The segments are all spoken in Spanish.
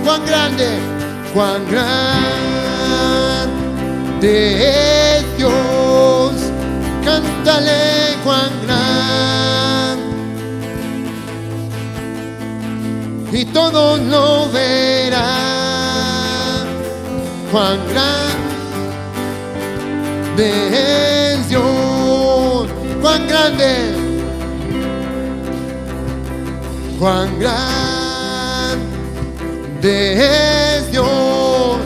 cuán grande es Dios. Cántale cuán grande, y todos lo verán. Cuán grande es Dios, cuán grande, cuán grande es Dios.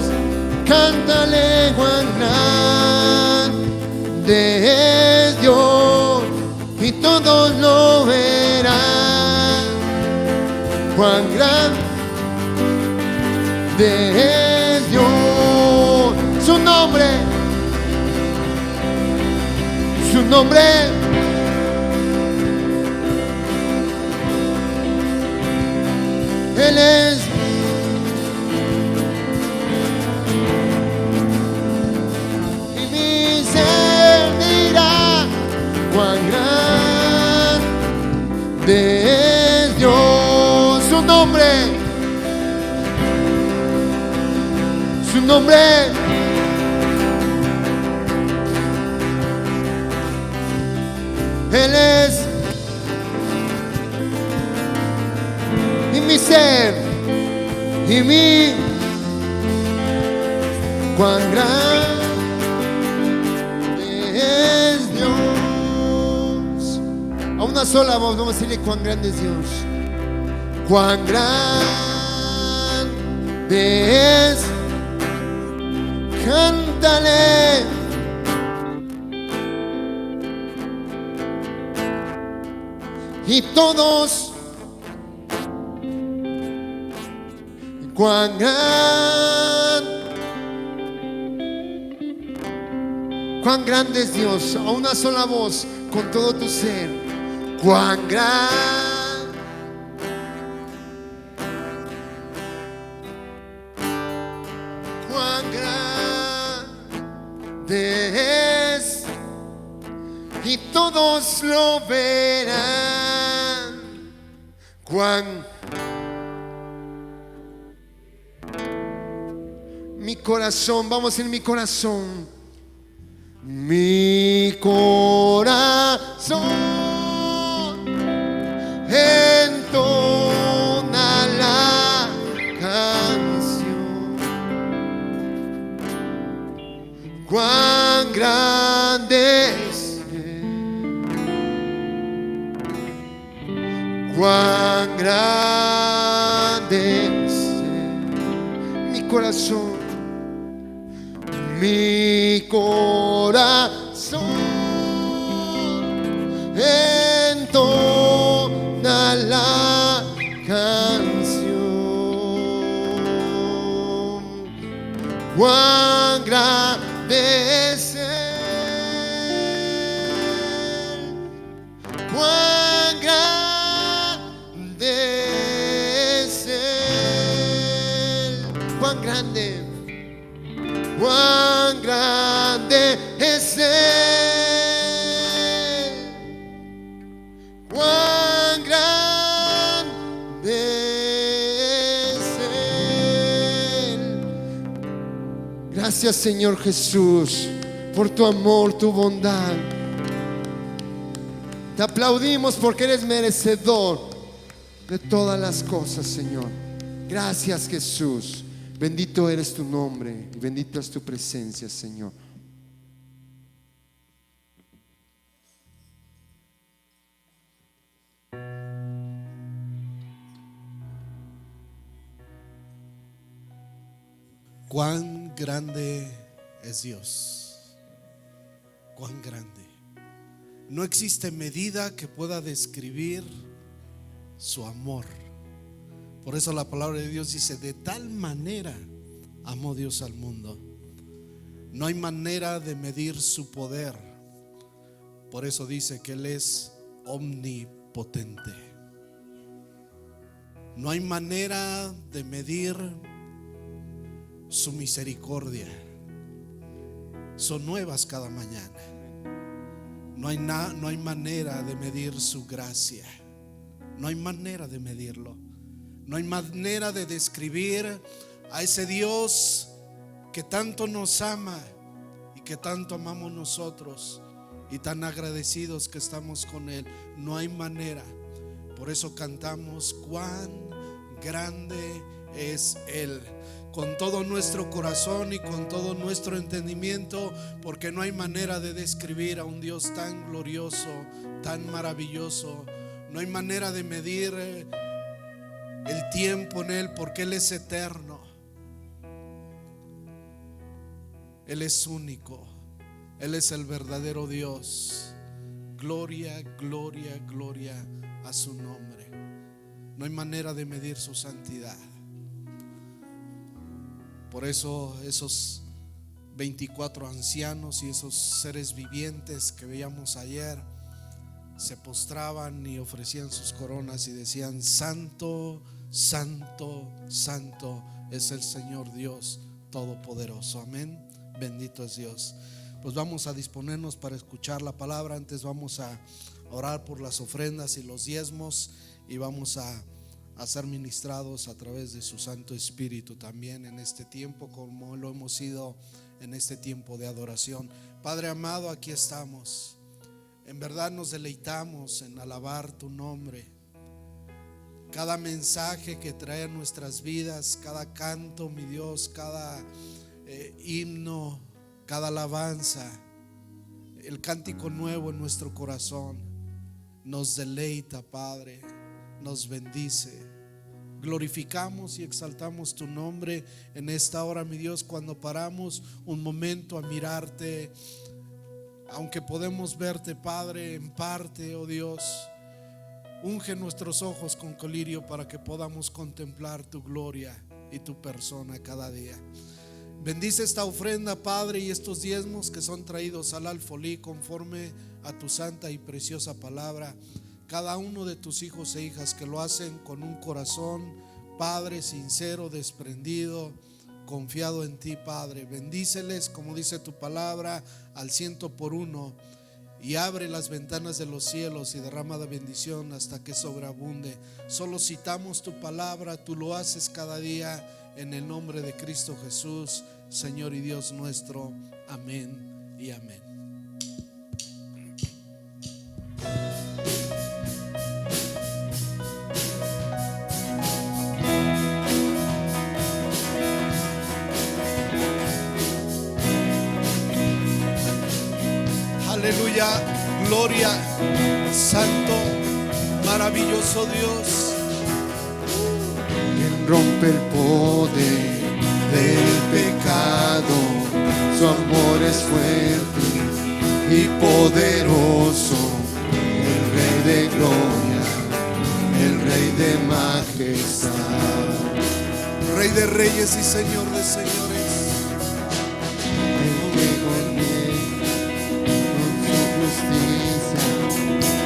Cántale cuán grande es Dios, y todos lo verán. Cuán grande es Dios. Su nombre, su nombre. Él es y mi ser dirá cuán grande es Dios. Su nombre, su nombre. Él es y mi ser y mi cuán grande es Dios. A una sola voz vamos a decirle cuán grande es Dios. Cuán grande es. Cántale. Y todos, cuán grande es Dios. A una sola voz, con todo tu ser. Cuán grande es, y todos lo verán. Mi corazón, vamos en mi corazón. Mi corazón entona la canción. Cuán grande es Él. Cuán grande es Él. Mi corazón, mi corazón entona la canción. Cuán grande es Él. Cuán grande es Él. Cuán grande. Cuán grande es Él. Cuán grande es Él. Gracias, Señor Jesús, por tu amor, tu bondad. Te aplaudimos porque eres merecedor de todas las cosas, Señor. Gracias, Jesús. Bendito eres tu nombre y bendita es tu presencia, Señor. Cuán grande es Dios. Cuán grande. No existe medida que pueda describir su amor. Por eso la palabra de Dios dice: de tal manera amó Dios al mundo. No hay manera de medir su poder. Por eso dice que Él es omnipotente. No hay manera de medir su misericordia. Son nuevas cada mañana. No hay manera de medir su gracia. No hay manera de medirlo. No hay manera de describir a ese Dios que tanto nos ama y que tanto amamos nosotros, y tan agradecidos que estamos con Él. No hay manera. Por eso cantamos: cuán grande es Él, con todo nuestro corazón y con todo nuestro entendimiento, porque no hay manera de describir a un Dios tan glorioso, tan maravilloso. No hay manera de medir el tiempo en Él, porque Él es eterno. Él es único. Él es el verdadero Dios. Gloria, gloria, gloria a su nombre. No hay manera de medir su santidad. Por eso esos 24 ancianos y esos seres vivientes que veíamos ayer se postraban y ofrecían sus coronas y decían: santo, santo, santo es el Señor Dios Todopoderoso. Amén. Bendito es Dios. Pues vamos a disponernos para escuchar la palabra. Antes vamos a orar por las ofrendas y los diezmos, y vamos a ser ministrados a través de su Santo Espíritu también en este tiempo, como lo hemos sido en este tiempo de adoración. Padre amado, aquí estamos. En verdad nos deleitamos en alabar tu nombre. Cada mensaje que trae a nuestras vidas, cada canto, mi Dios, cada himno, cada alabanza, el cántico nuevo en nuestro corazón, nos deleita, Padre, nos bendice. Glorificamos y exaltamos tu nombre en esta hora, mi Dios, cuando paramos un momento a mirarte. Aunque podemos verte, Padre, en parte, oh Dios, unge nuestros ojos con colirio para que podamos contemplar tu gloria y tu persona cada día. Bendice esta ofrenda, Padre, y estos diezmos que son traídos al alfolí conforme a tu santa y preciosa palabra. Cada uno de tus hijos e hijas que lo hacen con un corazón, Padre, sincero, desprendido, confiado en ti, Padre. Bendíceles, como dice tu palabra, al 100 por 1, y abre las ventanas de los cielos y derrama la bendición hasta que sobreabunde. Solo citamos tu palabra, tú lo haces cada día, en el nombre de Cristo Jesús, Señor y Dios nuestro. Amén y amén. Aleluya, gloria, santo, maravilloso Dios. Quien rompe el poder del pecado, su amor es fuerte y poderoso. El Rey de gloria, el Rey de majestad, Rey de reyes y Señor de señores. el que con su justicia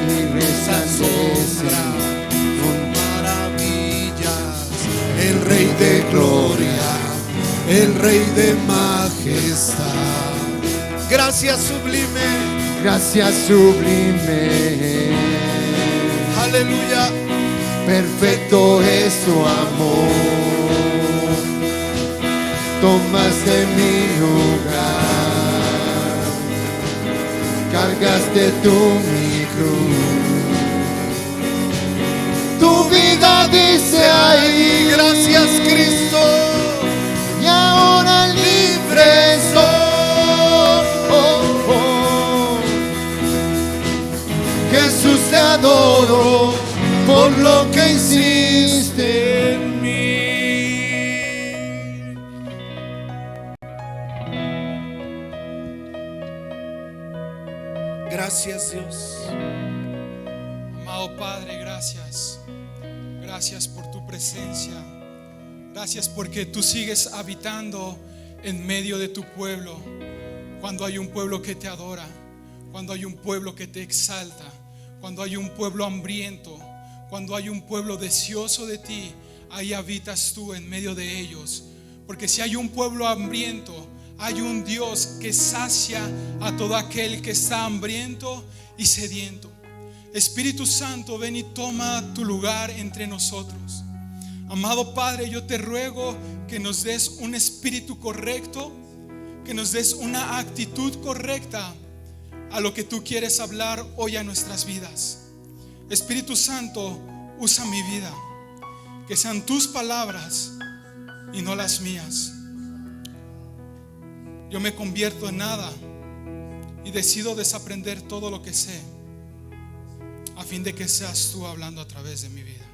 y resplandece con maravillas. El Rey de gloria, el Rey de majestad. Gracias sublime, gracias sublime. aleluya. Perfecto es tu amor, tomaste mi lugar, cargaste tú mi cruz. Tu vida dice ahí, Gracias Cristo. y ahora libre soy. Jesús, te adoro por lo que hiciste en mí. Gracias Dios. Amado Padre, gracias. Gracias por tu presencia. Gracias porque tú sigues habitando en medio de tu pueblo. Cuando hay un pueblo que te adora, cuando hay un pueblo que te exalta, cuando hay un pueblo hambriento, cuando hay un pueblo deseoso de ti, ahí habitas tú en medio de ellos. Porque si hay un pueblo hambriento, hay un Dios que sacia a todo aquel que está hambriento y sediento. Espíritu Santo, ven y toma tu lugar entre nosotros. Amado Padre, yo te ruego que nos des un espíritu correcto, que nos des una actitud correcta a lo que tú quieres hablar hoy a nuestras vidas. Espíritu Santo, usa mi vida, que sean tus palabras y no las mías. Yo me convierto en nada y decido desaprender todo lo que sé, a fin de que seas tú hablando a través de mi vida.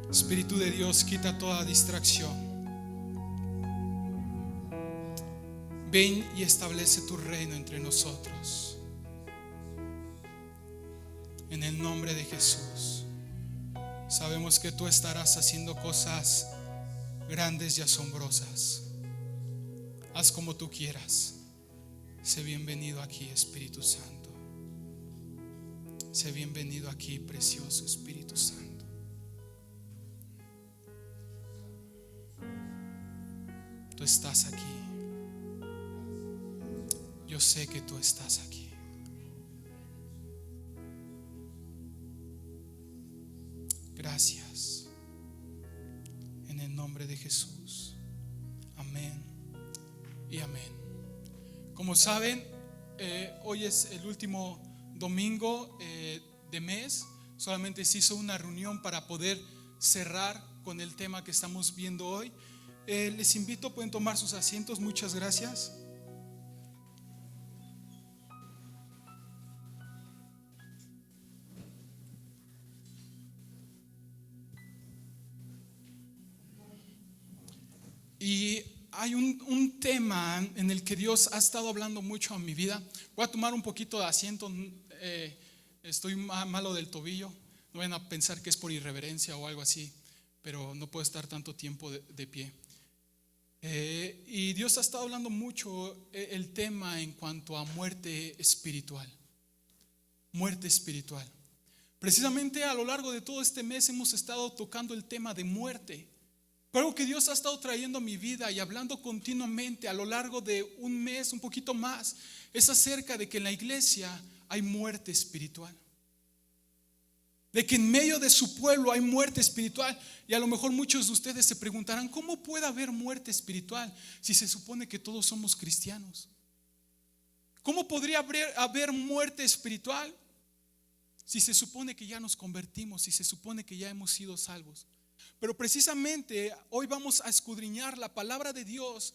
Espíritu de Dios, quita toda distracción. Ven y establece tu reino entre nosotros. En el nombre de Jesús. Sabemos que tú estarás haciendo cosas grandes y asombrosas. Haz como tú quieras. Sé bienvenido aquí, Espíritu Santo. Sé bienvenido aquí, precioso Espíritu Santo. Tú estás aquí. Yo sé que tú estás aquí. Gracias. En el nombre de Jesús. Amén y amén. Como saben, hoy es el último domingo de mes. Solamente se hizo una reunión para poder cerrar con el tema que estamos viendo hoy. Les invito, pueden tomar sus asientos. Muchas gracias. Y hay un tema en el que Dios ha estado hablando mucho a mi vida. Voy a tomar un poquito de asiento. Estoy malo del tobillo. No vayan a pensar que es por irreverencia o algo así, pero no puedo estar tanto tiempo de pie. Y Dios ha estado hablando mucho el tema en cuanto a muerte espiritual. Muerte espiritual. Precisamente a lo largo de todo este mes hemos estado tocando el tema de muerte. Pero algo que Dios ha estado trayendo a mi vida y hablando continuamente a lo largo de un mes, un poquito más, es acerca de que en la iglesia hay muerte espiritual. De que en medio de su pueblo hay muerte espiritual. Y a lo mejor muchos de ustedes se preguntarán, ¿cómo puede haber muerte espiritual si se supone que todos somos cristianos? ¿Cómo podría haber muerte espiritual si se supone que ya nos convertimos, si se supone que ya hemos sido salvos? Pero precisamente hoy vamos a escudriñar la palabra de Dios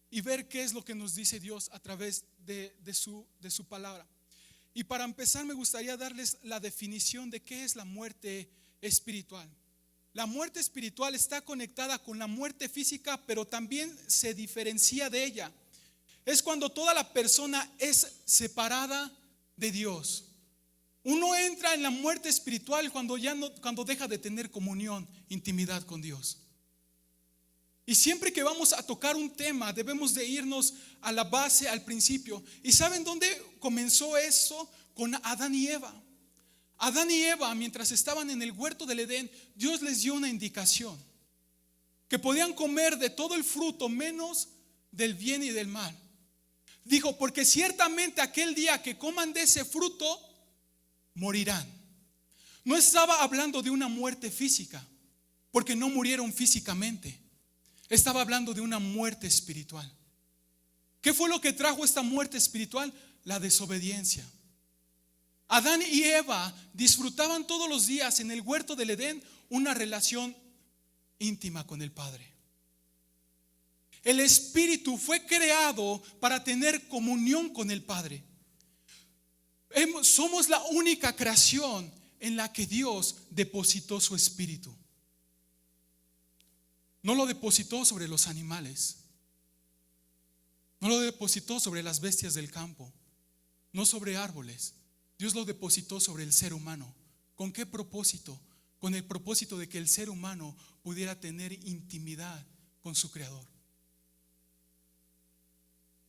y ver qué es lo que nos dice Dios a través de su palabra. Y para empezar me gustaría darles la definición de qué es la muerte espiritual. La muerte espiritual está conectada con la muerte física, pero también se diferencia de ella. Es cuando toda la persona es separada de Dios. Uno entra en la muerte espiritual cuando deja de tener comunión, intimidad con Dios. Y siempre que vamos a tocar un tema debemos de irnos a la base, al principio. ¿Y saben dónde comenzó eso? Con Adán y Eva. Adán y Eva, mientras estaban en el huerto del Edén, Dios les dio una indicación: que podían comer de todo el fruto menos del bien y del mal. Dijo, porque ciertamente aquel día que coman de ese fruto morirán. No estaba hablando de una muerte física, porque no murieron físicamente. Estaba hablando de una muerte espiritual. ¿Qué fue lo que trajo esta muerte espiritual? La desobediencia. Adán y Eva disfrutaban todos los días en el huerto del Edén una relación íntima con el Padre. El espíritu fue creado para tener comunión con el Padre. Somos la única creación en la que Dios depositó su espíritu. No lo depositó sobre los animales, no lo depositó sobre las bestias del campo, no sobre árboles. Dios lo depositó sobre el ser humano. ¿Con qué propósito? Con el propósito de que el ser humano pudiera tener intimidad con su Creador.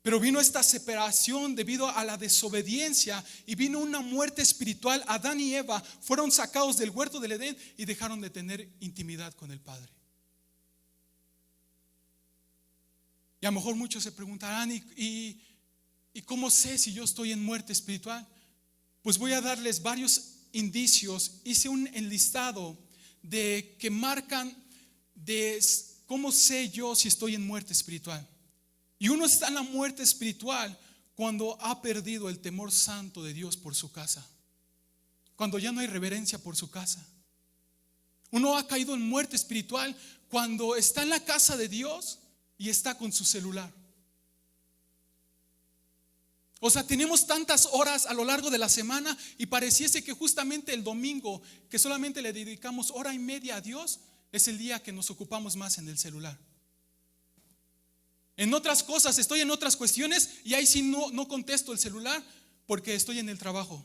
Pero vino esta separación debido a la desobediencia y vino una muerte espiritual. Adán y Eva fueron sacados del huerto del Edén y dejaron de tener intimidad con el Padre. Y a lo mejor muchos se preguntarán, ¿y cómo sé si yo estoy en muerte espiritual? Pues voy a darles varios indicios. Hice un enlistado de que marcan de cómo sé yo si estoy en muerte espiritual. Y uno está en la muerte espiritual cuando ha perdido el temor santo de Dios por su casa, cuando ya no hay reverencia por su casa. Uno ha caído en muerte espiritual cuando está en la casa de Dios y está con su celular. O sea, tenemos tantas horas a lo largo de la semana y pareciese que justamente el domingo, que solamente le dedicamos hora y media a Dios, es el día que nos ocupamos más en el celular. En otras cosas, estoy en otras cuestiones y ahí sí no contesto el celular porque estoy en el trabajo.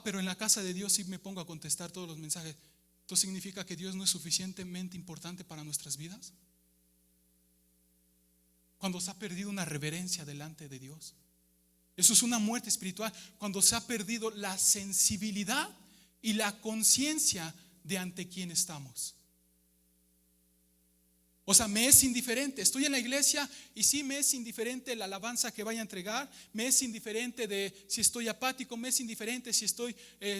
Pero en la casa de Dios sí me pongo a contestar todos los mensajes. ¿Esto significa que Dios no es suficientemente importante para nuestras vidas? Cuando se ha perdido una reverencia delante de Dios. Eso es una muerte espiritual, cuando se ha perdido la sensibilidad y la conciencia de ante quién estamos. O sea, me es indiferente, estoy en la iglesia y sí me es indiferente la alabanza que vaya a entregar, me es indiferente de si estoy apático, me es indiferente si estoy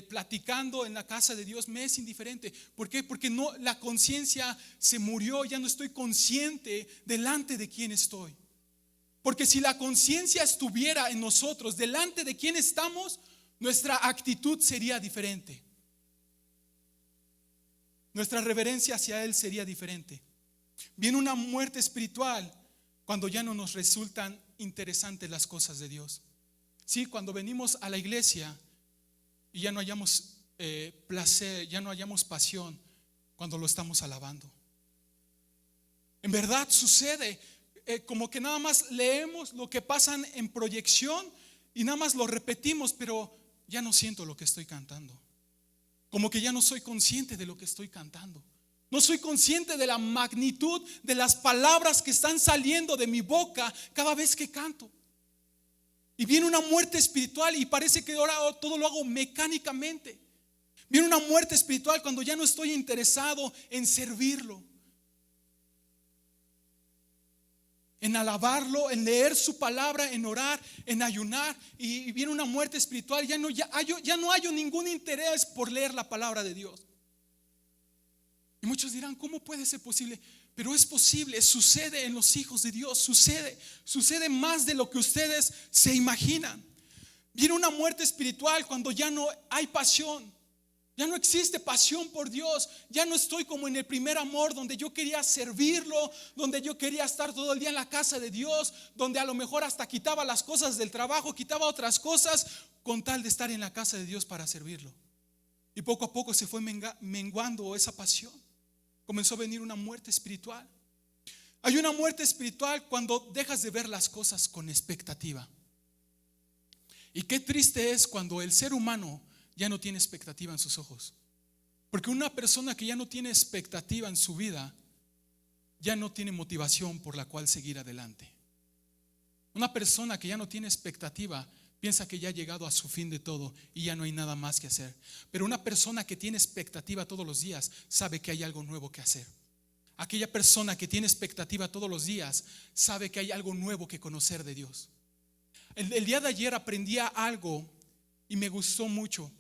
platicando en la casa de Dios, me es indiferente. ¿Por qué? Porque no, la conciencia se murió, ya no estoy consciente delante de quién estoy. Porque si la conciencia estuviera en nosotros, delante de quién estamos, nuestra actitud sería diferente. Nuestra reverencia hacia Él sería diferente. Viene una muerte espiritual cuando ya no nos resultan interesantes las cosas de Dios. Sí, cuando venimos a la iglesia y ya no hayamos placer, ya no hayamos pasión cuando lo estamos alabando. En verdad sucede. Como que nada más leemos lo que pasan en proyección y nada más lo repetimos, pero ya no siento lo que estoy cantando. Como que ya no soy consciente de lo que estoy cantando. No soy consciente de la magnitud de las palabras que están saliendo de mi boca cada vez que canto. Y viene una muerte espiritual y parece que ahora todo lo hago mecánicamente. Viene una muerte espiritual cuando ya no estoy interesado en servirlo, en alabarlo, en leer su palabra, en orar, en ayunar. Y viene una muerte espiritual. Ya no hay ningún interés por leer la palabra de Dios. Y muchos dirán, ¿cómo puede ser posible? Pero es posible, sucede en los hijos de Dios. Sucede más de lo que ustedes se imaginan. Viene una muerte espiritual cuando ya no hay pasión. Ya no existe pasión por Dios. Ya no estoy como en el primer amor, donde yo quería servirlo, donde yo quería estar todo el día en la casa de Dios, donde a lo mejor hasta quitaba las cosas del trabajo, quitaba otras cosas con tal de estar en la casa de Dios para servirlo. Y poco a poco se fue menguando esa pasión. Comenzó a venir una muerte espiritual. Hay una muerte espiritual cuando dejas de ver las cosas con expectativa. Y qué triste es cuando el ser humano ya no tiene expectativa en sus ojos. Porque una persona que ya no tiene expectativa en su vida, ya no tiene motivación por la cual seguir adelante. Una persona que ya no tiene expectativa piensa que ya ha llegado a su fin de todo y ya no hay nada más que hacer. Pero una persona que tiene expectativa todos los días sabe que hay algo nuevo que hacer. Aquella persona que tiene expectativa todos los días sabe que hay algo nuevo que conocer de Dios. El día de ayer aprendía algo y me gustó mucho.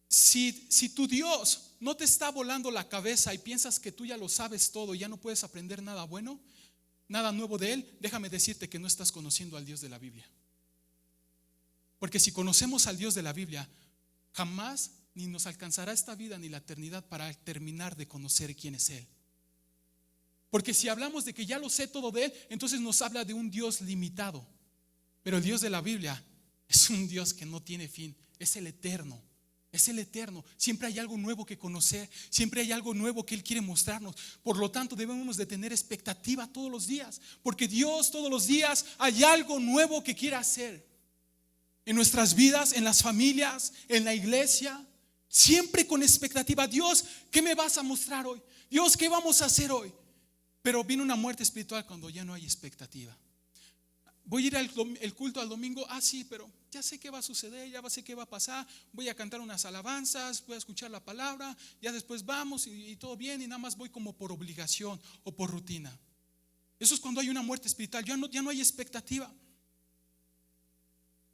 Si tu Dios no te está volando la cabeza y piensas que tú ya lo sabes todo y ya no puedes aprender nada bueno, nada nuevo de Él, déjame decirte que no estás conociendo al Dios de la Biblia. Porque si conocemos al Dios de la Biblia, jamás ni nos alcanzará esta vida ni la eternidad para terminar de conocer quién es Él. Porque si hablamos de que ya lo sé todo de Él, entonces nos habla de un Dios limitado. Pero el Dios de la Biblia es un Dios que no tiene fin, es el eterno. Es el eterno, siempre hay algo nuevo que conocer, siempre hay algo nuevo que Él quiere mostrarnos. Por lo tanto debemos de tener expectativa todos los días, porque Dios todos los días hay algo nuevo que quiere hacer en nuestras vidas, en las familias, en la iglesia. Siempre con expectativa. Dios, ¿qué me vas a mostrar hoy? Dios, ¿qué vamos a hacer hoy? Pero viene una muerte espiritual cuando ya no hay expectativa. Voy a ir al culto al domingo. Sí, pero ya sé qué va a suceder, ya sé qué va a pasar. Voy a cantar unas alabanzas, voy a escuchar la palabra. Ya después vamos y todo bien. Y nada más voy como por obligación o por rutina. Eso es cuando hay una muerte espiritual. Ya no hay expectativa.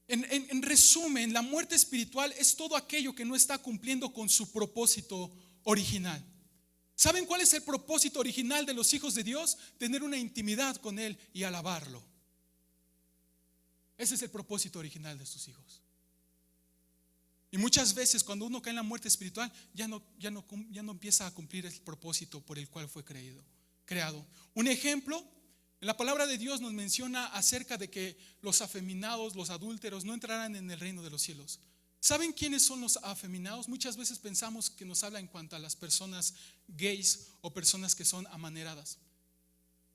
En resumen, la muerte espiritual es todo aquello que no está cumpliendo con su propósito original. ¿Saben cuál es el propósito original de los hijos de Dios? Tener una intimidad con Él y alabarlo. Ese es el propósito original de sus hijos. Y muchas veces cuando uno cae en la muerte espiritual, ya no empieza a cumplir el propósito por el cual fue creado. Un ejemplo, en la palabra de Dios nos menciona acerca de que los afeminados, los adúlteros, no entrarán en el reino de los cielos. ¿Saben quiénes son los afeminados? Muchas veces pensamos que nos habla en cuanto a las personas gays o personas que son amaneradas.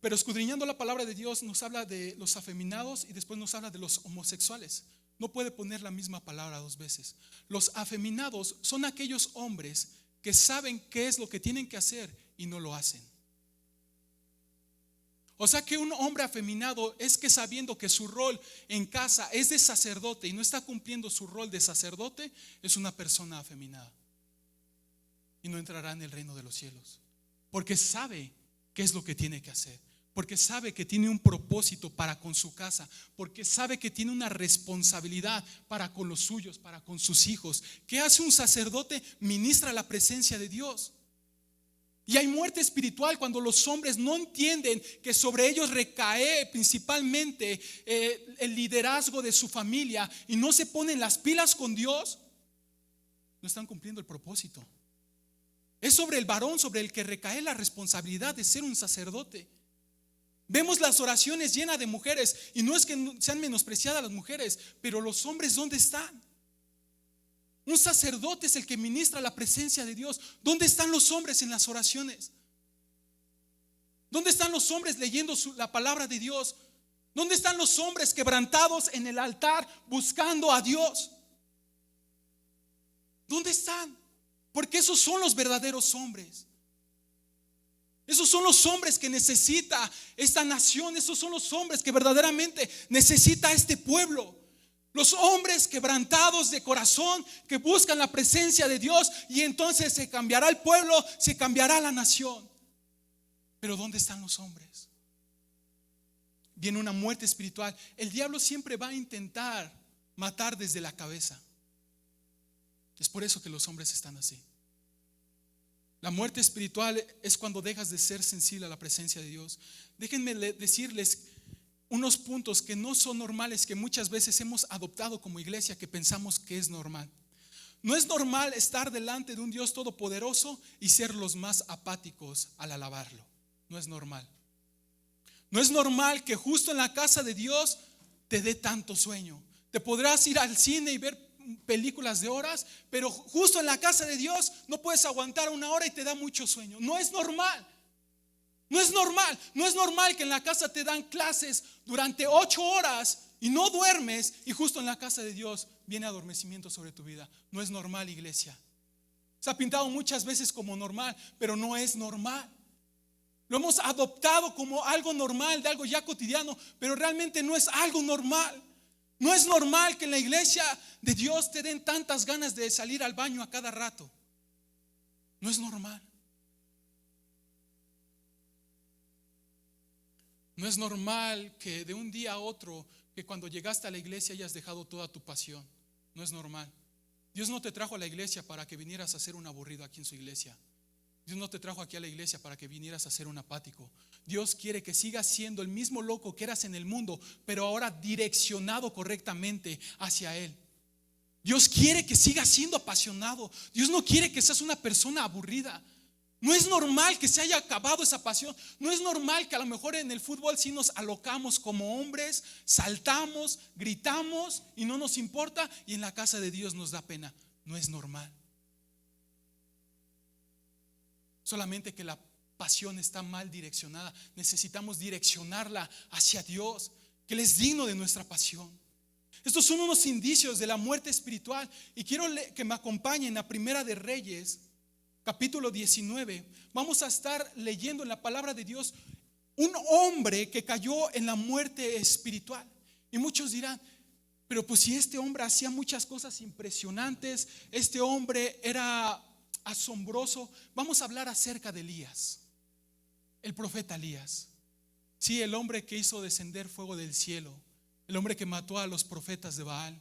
Pero escudriñando la palabra de Dios nos habla de los afeminados y después nos habla de los homosexuales. No puede poner la misma palabra dos veces. Los afeminados son aquellos hombres que saben qué es lo que tienen que hacer y no lo hacen. O sea que un hombre afeminado es que sabiendo que su rol en casa es de sacerdote y no está cumpliendo su rol de sacerdote, es una persona afeminada y no entrará en el reino de los cielos, porque sabe qué es lo que tiene que hacer, porque sabe que tiene un propósito para con su casa, porque sabe que tiene una responsabilidad para con los suyos, para con sus hijos. ¿Qué hace un sacerdote? Ministra la presencia de Dios. Y hay muerte espiritual cuando los hombres no entienden que sobre ellos recae principalmente el liderazgo de su familia y no se ponen las pilas con Dios. No están cumpliendo el propósito. Es sobre el varón sobre el que recae la responsabilidad de ser un sacerdote. Vemos las oraciones llenas de mujeres y no es que sean menospreciadas las mujeres, pero los hombres, ¿dónde están? Un sacerdote es el que ministra la presencia de Dios. ¿Dónde están los hombres en las oraciones? ¿Dónde están los hombres leyendo la palabra de Dios? ¿Dónde están los hombres quebrantados en el altar buscando a Dios? ¿Dónde están? Porque esos son los verdaderos hombres. Esos son los hombres que necesita esta nación. Esos son los hombres que verdaderamente necesita este pueblo. Los hombres quebrantados de corazón que buscan la presencia de Dios, y entonces se cambiará el pueblo, se cambiará la nación. Pero ¿dónde están los hombres? Viene una muerte espiritual. El diablo siempre va a intentar matar desde la cabeza. Es por eso que los hombres están así. La muerte espiritual es cuando dejas de ser sensible a la presencia de Dios. Déjenme decirles unos puntos que no son normales, que muchas veces hemos adoptado como iglesia, que pensamos que es normal. No es normal estar delante de un Dios todopoderoso y ser los más apáticos al alabarlo. No es normal. No es normal que justo en la casa de Dios te dé tanto sueño. Te podrás ir al cine y ver películas de horas, pero justo en la casa de Dios no puedes aguantar una hora y te da mucho sueño. No es normal. No es normal. No es normal que en la casa te dan clases durante 8 horas y no duermes, y justo en la casa de Dios viene adormecimiento sobre tu vida. No es normal, iglesia. Se ha pintado muchas veces como normal, pero no es normal. Lo hemos adoptado como algo normal, de algo ya cotidiano, pero realmente no es algo normal. No es normal que en la iglesia de Dios te den tantas ganas de salir al baño a cada rato. No es normal. No es normal que de un día a otro, que cuando llegaste a la iglesia hayas dejado toda tu pasión. No es normal. Dios no te trajo a la iglesia para que vinieras a ser un aburrido aquí en su iglesia. Dios no te trajo aquí a la iglesia para que vinieras a ser un apático. Dios quiere que sigas siendo el mismo loco que eras en el mundo, pero ahora direccionado correctamente hacia Él. Dios quiere que sigas siendo apasionado. Dios no quiere que seas una persona aburrida. No es normal que se haya acabado esa pasión. No es normal que a lo mejor en el fútbol sí nos alocamos como hombres, saltamos, gritamos y no nos importa, y en la casa de Dios nos da pena. No es normal. Solamente que la pasión está mal direccionada. Necesitamos direccionarla hacia Dios, que Él es digno de nuestra pasión. Estos son unos indicios de la muerte espiritual, y quiero que me acompañen a Primera de Reyes, capítulo 19. Vamos a estar leyendo en la palabra de Dios un hombre que cayó en la muerte espiritual. Y muchos dirán, pero pues si este hombre hacía muchas cosas impresionantes, este hombre era asombroso. Vamos a hablar acerca de Elías, el profeta Elías. Sí, el hombre que hizo descender fuego del cielo, el hombre que mató a los profetas de Baal.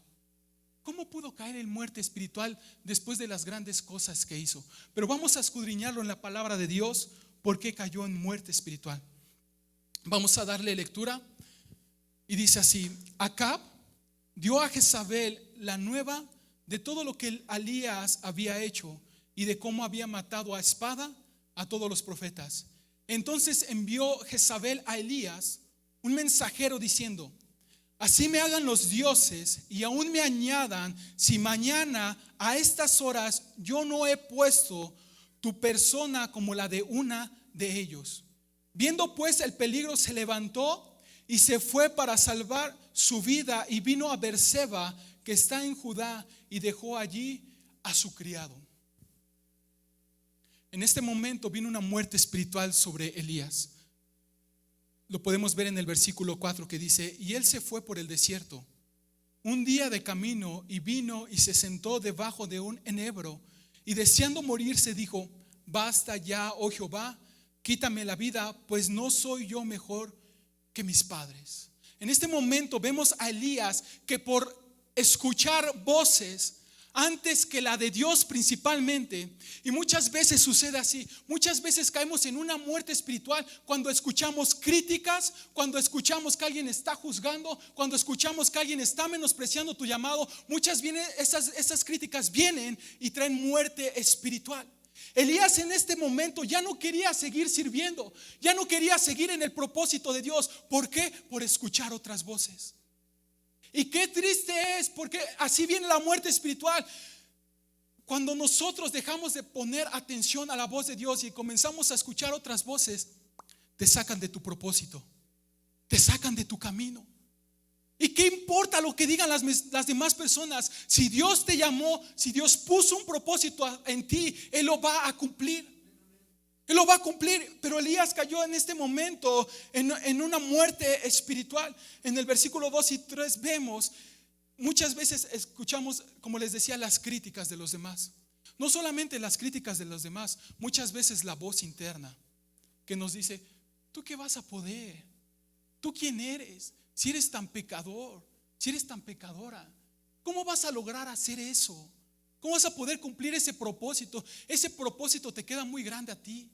¿cómo pudo caer en muerte espiritual después de las grandes cosas que hizo? Pero vamos a escudriñarlo en la palabra de Dios, por qué cayó en muerte espiritual. Vamos a darle lectura y dice así: Acab dio a Jezabel la nueva de todo lo que Elías había hecho y de cómo había matado a espada a todos los profetas. Entonces envió Jezabel a Elías un mensajero diciendo: así me hagan los dioses y aún me añadan, si mañana a estas horas yo no he puesto tu persona como la de una de ellos. Viendo pues el peligro, se levantó y se fue para salvar su vida, y vino a Beerseba, que está en Judá, y dejó allí a su criado. En este momento vino una muerte espiritual sobre Elías. Lo podemos ver en el versículo 4, que dice: y él se fue por el desierto un día de camino, y vino y se sentó debajo de un enebro, y deseando morirse dijo: basta ya, oh Jehová, quítame la vida, pues no soy yo mejor que mis padres. En este momento vemos a Elías que por escuchar voces antes que la de Dios principalmente, y muchas veces sucede así, muchas veces caemos en una muerte espiritual cuando escuchamos críticas, cuando escuchamos que alguien está juzgando, cuando escuchamos que alguien está menospreciando tu llamado. Esas críticas vienen y traen muerte espiritual. Elías en este momento ya no quería seguir sirviendo, ya no quería seguir en el propósito de Dios. ¿Por qué? Por escuchar otras voces. Y qué triste es, porque así viene la muerte espiritual. Cuando nosotros dejamos de poner atención a la voz de Dios y comenzamos a escuchar otras voces, te sacan de tu propósito, te sacan de tu camino. ¿Y qué importa lo que digan las demás personas? Si Dios te llamó, si Dios puso un propósito en ti, Él lo va a cumplir. Él lo va a cumplir. Pero Elías cayó en este momento en una muerte espiritual. En el versículo 2 y 3 vemos, muchas veces escuchamos, como les decía, las críticas de los demás. No solamente las críticas de los demás, muchas veces la voz interna que nos dice: ¿tú qué vas a poder? ¿Tú quién eres? Si eres tan pecador, si eres tan pecadora, ¿cómo vas a lograr hacer eso? ¿Cómo vas a poder cumplir ese propósito? Ese propósito te queda muy grande a ti.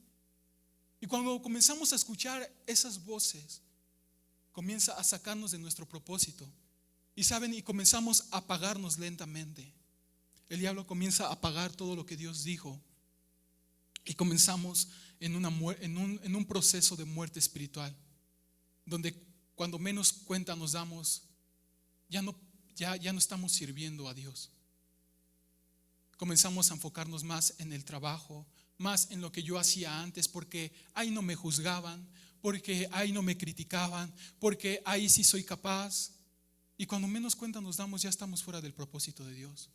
Y cuando comenzamos a escuchar esas voces, comienza a sacarnos de nuestro propósito. Y saben, y comenzamos a apagarnos lentamente. El diablo comienza a apagar todo lo que Dios dijo. Y comenzamos en un proceso de muerte espiritual, donde cuando menos cuenta nos damos, ya no estamos sirviendo a Dios. Comenzamos a enfocarnos más en el trabajo, más en lo que yo hacía antes, porque ahí no me juzgaban, porque ahí no me criticaban, porque ahí sí soy capaz. Y cuando menos cuenta nos damos, ya estamos fuera del propósito de Dios.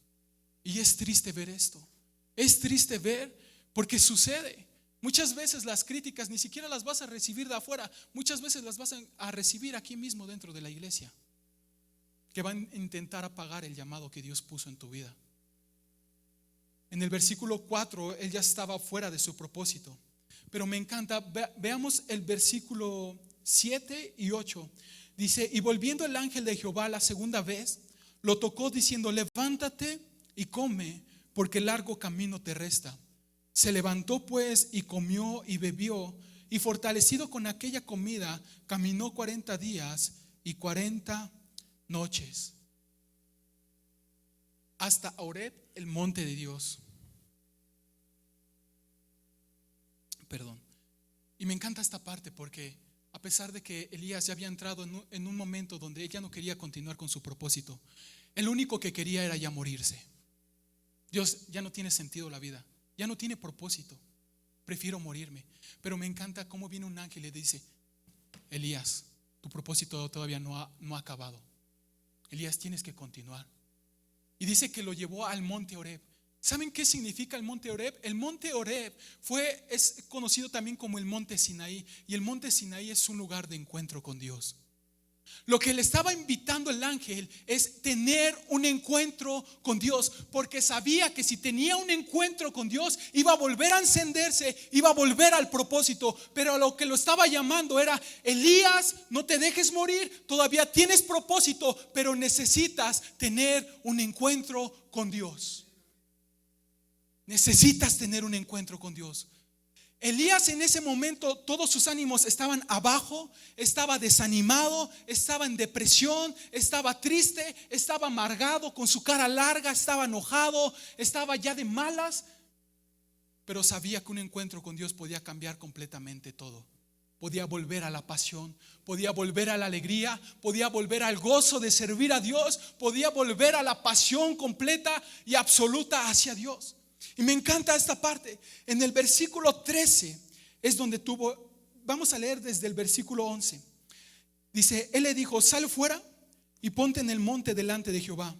Y es triste ver esto. Es triste ver, porque sucede. Muchas veces las críticas ni siquiera las vas a recibir de afuera, muchas veces las vas a recibir aquí mismo dentro de la iglesia, que van a intentar apagar el llamado que Dios puso en tu vida. En el versículo 4 él ya estaba fuera de su propósito, pero me encanta, veamos el versículo 7 y 8. Dice: y volviendo el ángel de Jehová la segunda vez, lo tocó diciendo: levántate y come, porque largo camino te resta. Se levantó pues y comió y bebió, y fortalecido con aquella comida, caminó 40 días y 40 noches hasta Horeb, el monte de Dios. Perdón. Y me encanta esta parte, porque a pesar de que Elías ya había entrado en un momento donde él ya no quería continuar con su propósito, el único que quería era ya morirse. Dios, ya no tiene sentido la vida, ya no tiene propósito, prefiero morirme. Pero me encanta cómo viene un ángel y le dice: Elías, tu propósito todavía no ha acabado. Elías, tienes que continuar. Y dice que lo llevó al monte Horeb. ¿Saben qué significa el monte Horeb? El monte Horeb es conocido también como el monte Sinaí. Y el monte Sinaí es un lugar de encuentro con Dios. Lo que le estaba invitando el ángel es tener un encuentro con Dios, porque sabía que si tenía un encuentro con Dios iba a volver a encenderse, iba a volver al propósito. Pero lo que lo estaba llamando era: Elías, no te dejes morir, todavía tienes propósito, pero necesitas tener un encuentro con Dios. Necesitas tener un encuentro con Dios. Elías en ese momento, todos sus ánimos estaban abajo, estaba desanimado, estaba en depresión, estaba triste, estaba amargado, con su cara larga, estaba enojado, estaba ya de malas. Pero sabía que un encuentro con Dios podía cambiar completamente todo. Podía volver a la pasión, podía volver a la alegría, podía volver al gozo de servir a Dios, podía volver a la pasión completa y absoluta hacia Dios. Y me encanta esta parte. En el versículo 13 es donde vamos a leer desde el versículo 11. Dice: Él le dijo: sal fuera y ponte en el monte delante de Jehová.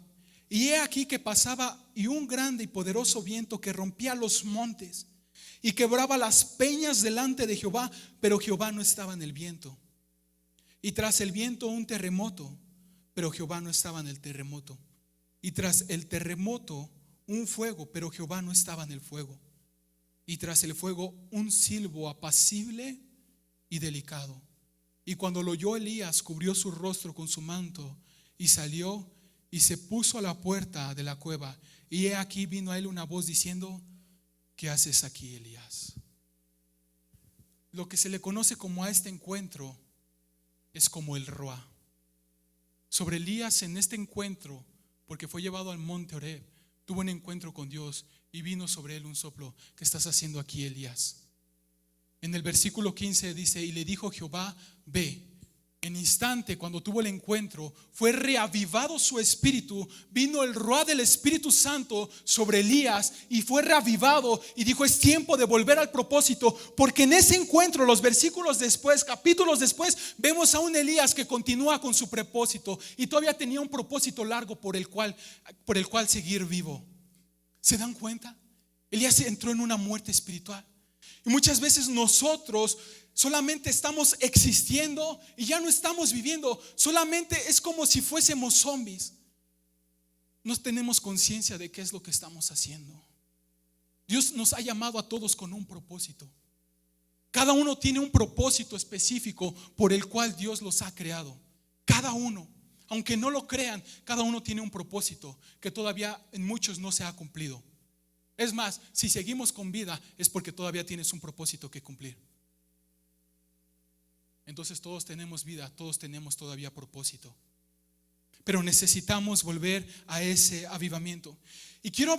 Y he aquí que pasaba y un grande y poderoso viento que rompía los montes y quebraba las peñas delante de Jehová, pero Jehová no estaba en el viento. Y tras el viento un terremoto, pero Jehová no estaba en el terremoto. Y tras el terremoto un fuego, pero Jehová no estaba en el fuego. Y tras el fuego un silbo apacible y delicado. Y cuando lo oyó Elías, cubrió su rostro con su manto y salió y se puso a la puerta de la cueva. Y he aquí vino a él una voz diciendo: ¿qué haces aquí, Elías? Lo que se le conoce como a este encuentro es como el Ruá. Sobre Elías en este encuentro, porque fue llevado al monte Horeb, tuvo un encuentro con Dios y vino sobre él un soplo. ¿Qué estás haciendo aquí, Elías? En el versículo 15 dice: y le dijo Jehová: ve. En instante, cuando tuvo el encuentro, fue reavivado su espíritu. Vino el ruá del Espíritu Santo sobre Elías y fue reavivado. Y dijo: es tiempo de volver al propósito. Porque en ese encuentro, los versículos después, capítulos después, vemos a un Elías que continúa con su propósito. Y todavía tenía un propósito largo por el cual seguir vivo. ¿Se dan cuenta? Elías entró en una muerte espiritual. Y muchas veces nosotros solamente estamos existiendo y ya no estamos viviendo. Solamente es como si fuésemos zombies. No tenemos conciencia de qué es lo que estamos haciendo. Dios nos ha llamado a todos con un propósito. Cada uno tiene un propósito específico por el cual Dios los ha creado. Cada uno, aunque no lo crean, cada uno tiene un propósito que todavía en muchos no se ha cumplido. Es más, si seguimos con vida es porque todavía tienes un propósito que cumplir. Entonces todos tenemos vida, todos tenemos todavía propósito. Pero necesitamos volver a ese avivamiento. Y quiero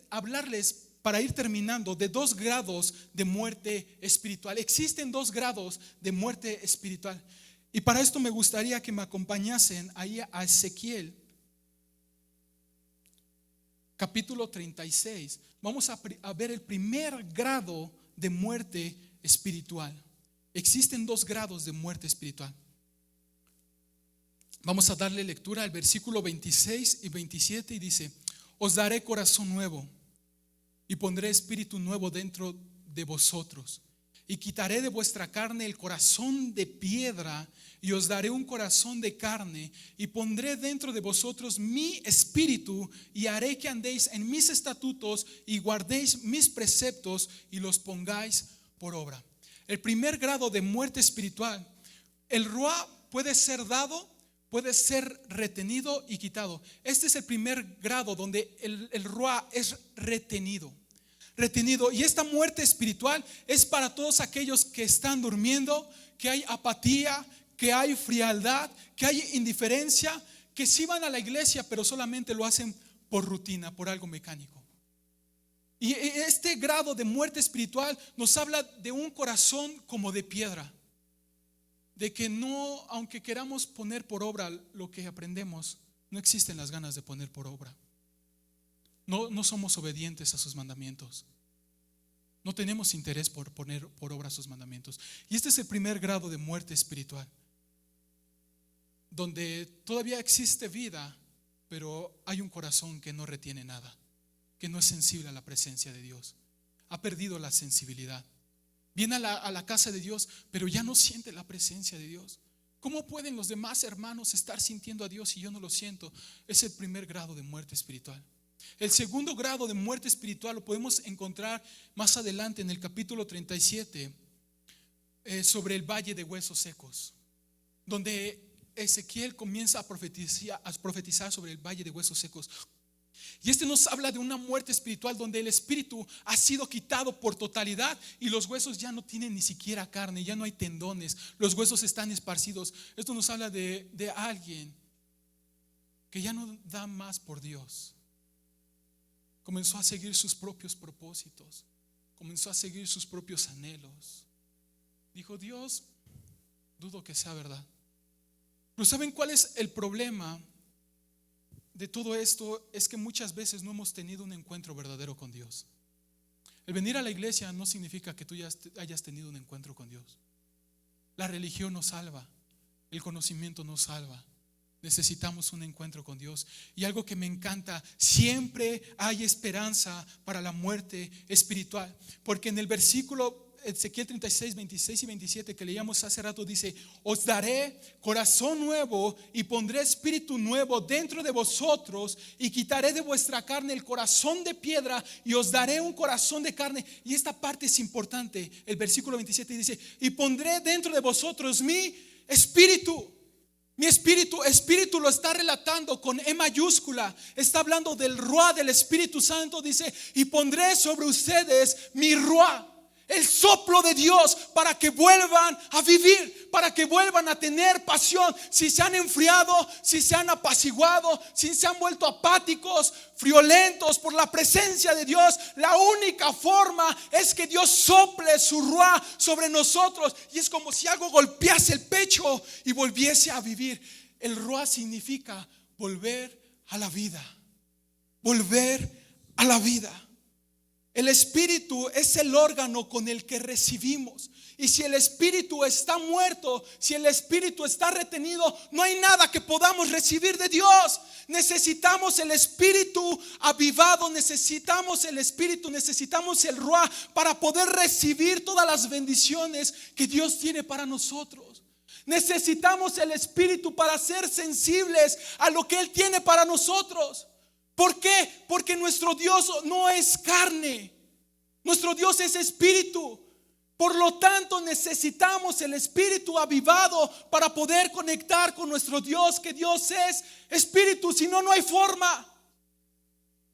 hablarles para ir terminando de 2 grados de muerte espiritual. Existen 2 grados de muerte espiritual. Y para esto me gustaría que me acompañasen ahí a Ezequiel, capítulo 36. Vamos a ver el primer grado de muerte espiritual. Existen 2 grados de muerte espiritual. Vamos a darle lectura al versículo 26 y 27 y dice: os daré corazón nuevo y pondré espíritu nuevo dentro de vosotros. Y quitaré de vuestra carne el corazón de piedra y os daré un corazón de carne y pondré dentro de vosotros mi espíritu y haré que andéis en mis estatutos y guardéis mis preceptos y los pongáis por obra. El primer grado de muerte espiritual, el ruá puede ser dado, puede ser retenido y quitado. Este es el primer grado donde el ruá es retenido. Y esta muerte espiritual es para todos aquellos que están durmiendo, que hay apatía, que hay frialdad, que hay indiferencia, que sí van a la iglesia pero solamente lo hacen por rutina, por algo mecánico. Y este grado de muerte espiritual nos habla de un corazón como de piedra, de que no, aunque queramos poner por obra lo que aprendemos, no existen las ganas de poner por obra. No somos obedientes a sus mandamientos. No tenemos interés por poner por obra sus mandamientos. Y este es el primer grado de muerte espiritual, donde todavía existe vida, pero hay un corazón que no retiene nada, que no es sensible a la presencia de Dios. Ha perdido la sensibilidad. Viene a la casa de Dios, pero ya no siente la presencia de Dios. ¿Cómo pueden los demás hermanos estar sintiendo a Dios y yo no lo siento? Es el primer grado de muerte espiritual. El segundo grado de muerte espiritual lo podemos encontrar más adelante en el capítulo 37, sobre el valle de huesos secos, donde Ezequiel comienza a profetizar sobre el valle de huesos secos. Y este nos habla de una muerte espiritual donde el espíritu ha sido quitado por totalidad y los huesos ya no tienen ni siquiera carne, ya no hay tendones, los huesos están esparcidos. Esto nos habla de alguien que ya no da más por Dios. Comenzó a seguir sus propios propósitos, comenzó a seguir sus propios anhelos. Dijo: Dios, dudo que sea verdad. Pero ¿saben cuál es el problema de todo esto? Es que muchas veces no hemos tenido un encuentro verdadero con Dios. El venir a la iglesia no significa que tú ya hayas tenido un encuentro con Dios. La religión no salva, el conocimiento no salva. Necesitamos un encuentro con Dios. Y algo que me encanta: siempre hay esperanza para la muerte espiritual. Porque en el versículo Ezequiel 36, 26 y 27 que leíamos hace rato dice: os daré corazón nuevo y pondré espíritu nuevo dentro de vosotros y quitaré de vuestra carne el corazón de piedra y os daré un corazón de carne. Y esta parte es importante. El versículo 27 dice: y pondré dentro de vosotros mi espíritu. Mi espíritu lo está relatando con E mayúscula. Está hablando del Ruá del Espíritu Santo. Dice: y pondré sobre ustedes mi Ruá, el soplo de Dios, para que vuelvan a vivir, para que vuelvan a tener pasión. Si se han enfriado, si se han apaciguado, si se han vuelto apáticos, friolentos por la presencia de Dios, la única forma es que Dios sople su ruá sobre nosotros. Y es como si algo golpease el pecho y volviese a vivir. El ruá significa volver a la vida. Volver a la vida. El espíritu es el órgano con el que recibimos. Y si el espíritu está muerto, si el espíritu está retenido, no hay nada que podamos recibir de Dios. Necesitamos el espíritu avivado, necesitamos el espíritu, necesitamos el ruá para poder recibir todas las bendiciones que Dios tiene para nosotros. Necesitamos el espíritu para ser sensibles a lo que Él tiene para nosotros. ¿Por qué? Porque nuestro Dios no es carne, nuestro Dios es espíritu. Por lo tanto, necesitamos el espíritu avivado para poder conectar con nuestro Dios, que Dios es espíritu. Si no, no hay forma.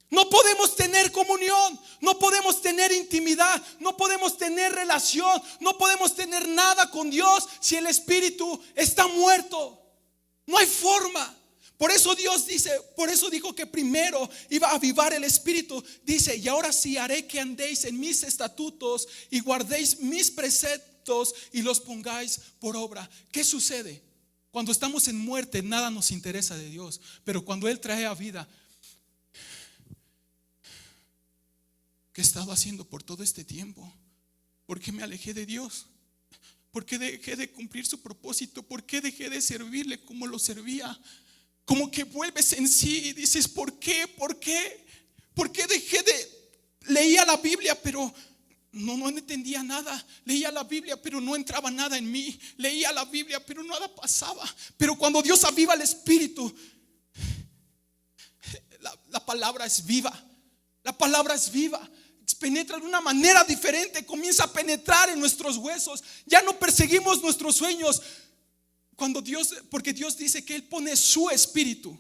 No podemos tener comunión, no podemos tener intimidad, no podemos tener relación, no podemos tener nada con Dios si el espíritu está muerto. No hay forma. Por eso Dios dice, por eso dijo que primero iba a avivar el espíritu. Dice: y ahora sí haré que andéis en mis estatutos y guardéis mis preceptos y los pongáis por obra. ¿Qué sucede? Cuando estamos en muerte, nada nos interesa de Dios. Pero cuando Él trae a vida, ¿qué he estado haciendo por todo este tiempo? ¿Por qué me alejé de Dios? ¿Por qué dejé de cumplir su propósito? ¿Por qué dejé de servirle como lo servía? Como que vuelves en sí y dices: ¿por qué? ¿Por qué? ¿Por qué dejé de? Leía la Biblia, pero no entendía nada. Leía la Biblia, pero no entraba nada en mí. Leía la Biblia, pero nada pasaba. Pero cuando Dios aviva el espíritu, la palabra es viva. La palabra es viva. Penetra de una manera diferente. Comienza a penetrar en nuestros huesos. Ya no perseguimos nuestros sueños. Porque Dios dice que Él pone su espíritu.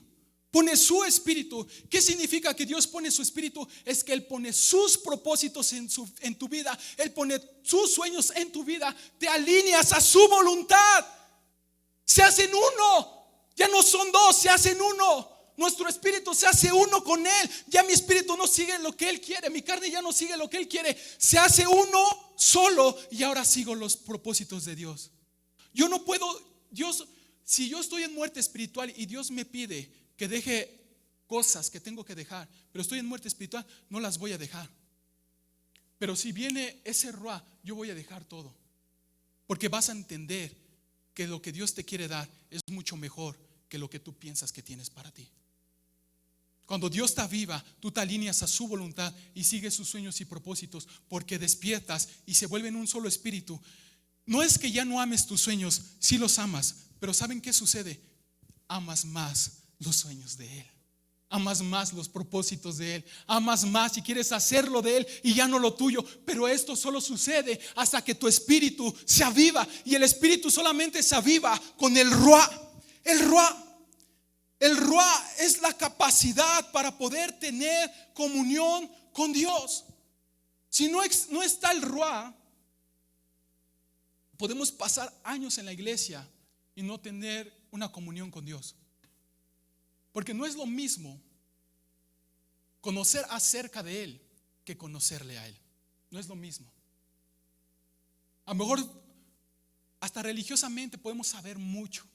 Pone su espíritu. ¿Qué significa que Dios pone su espíritu? Es que Él pone sus propósitos en tu vida. Él pone sus sueños en tu vida. Te alineas a su voluntad. Se hacen uno. Ya no son dos, se hacen uno. Nuestro espíritu se hace uno con Él. Ya mi espíritu no sigue lo que Él quiere. Mi carne ya no sigue lo que Él quiere. Se hace uno solo. Y ahora sigo los propósitos de Dios. Yo no puedo. Dios, si yo estoy en muerte espiritual y Dios me pide que deje cosas que tengo que dejar, pero estoy en muerte espiritual, no las voy a dejar. Pero si viene ese ruá, yo voy a dejar todo. Porque vas a entender que lo que Dios te quiere dar es mucho mejor que lo que tú piensas que tienes para ti. Cuando Dios está viva, tú te alineas a su voluntad y sigues sus sueños y propósitos, porque despiertas y se vuelven un solo espíritu. No es que ya no ames tus sueños, sí los amas, Pero ¿saben qué sucede? Amas más los sueños de Él. Amas más los propósitos de Él. Amas más y quieres hacerlo de Él y ya no lo tuyo. Pero esto solo sucede hasta que tu espíritu se aviva. Y el espíritu solamente se aviva con el Ruá. El Ruá. El Ruá es la capacidad para poder tener comunión con Dios. Si no está el Ruá, podemos pasar años en la iglesia y no tener una comunión con Dios. Porque no es lo mismo conocer acerca de Él que conocerle a Él. No es lo mismo. A lo mejor hasta religiosamente podemos saber mucho,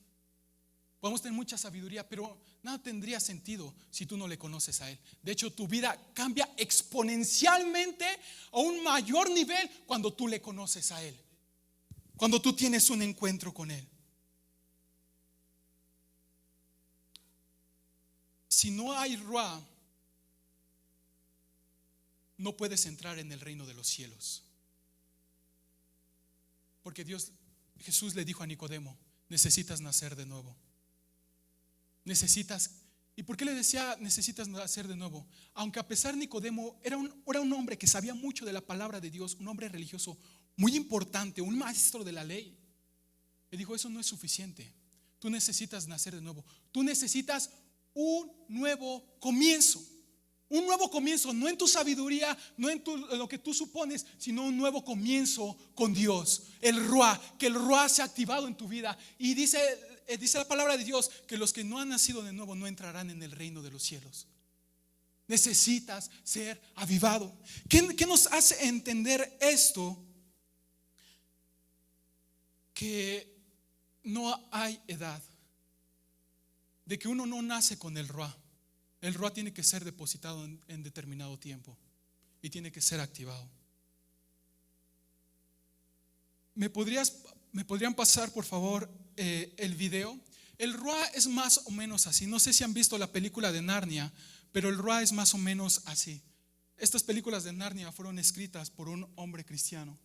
podemos tener mucha sabiduría, pero nada tendría sentido si tú no le conoces a Él. De hecho, tu vida cambia exponencialmente a un mayor nivel cuando tú le conoces a Él, cuando tú tienes un encuentro con Él. Si no hay Ruá, no puedes entrar en el reino de los cielos. Porque Jesús le dijo a Nicodemo: necesitas nacer de nuevo. Necesitas. ¿Y por qué le decía necesitas nacer de nuevo? Aunque a pesar Nicodemo era un hombre que sabía mucho de la palabra de Dios, un hombre religioso muy importante, un maestro de la ley, le dijo: eso no es suficiente. Tú necesitas nacer de nuevo. Tú necesitas un nuevo comienzo. Un nuevo comienzo, no en tu sabiduría, no en lo que tú supones, sino un nuevo comienzo con Dios. El Ruá, que el Ruá se ha activado en tu vida. Y dice la palabra de Dios que los que no han nacido de nuevo no entrarán en el reino de los cielos. Necesitas ser avivado. ¿Qué nos hace entender esto? Que no hay edad, de que uno no nace con el Ruá. El Ruá tiene que ser depositado en determinado tiempo y tiene que ser activado. ¿Me podrían pasar por favor el video? El Ruá es más o menos así. No sé si han visto la película de Narnia, pero el Ruá es más o menos así. Estas películas de Narnia fueron escritas por un hombre cristiano.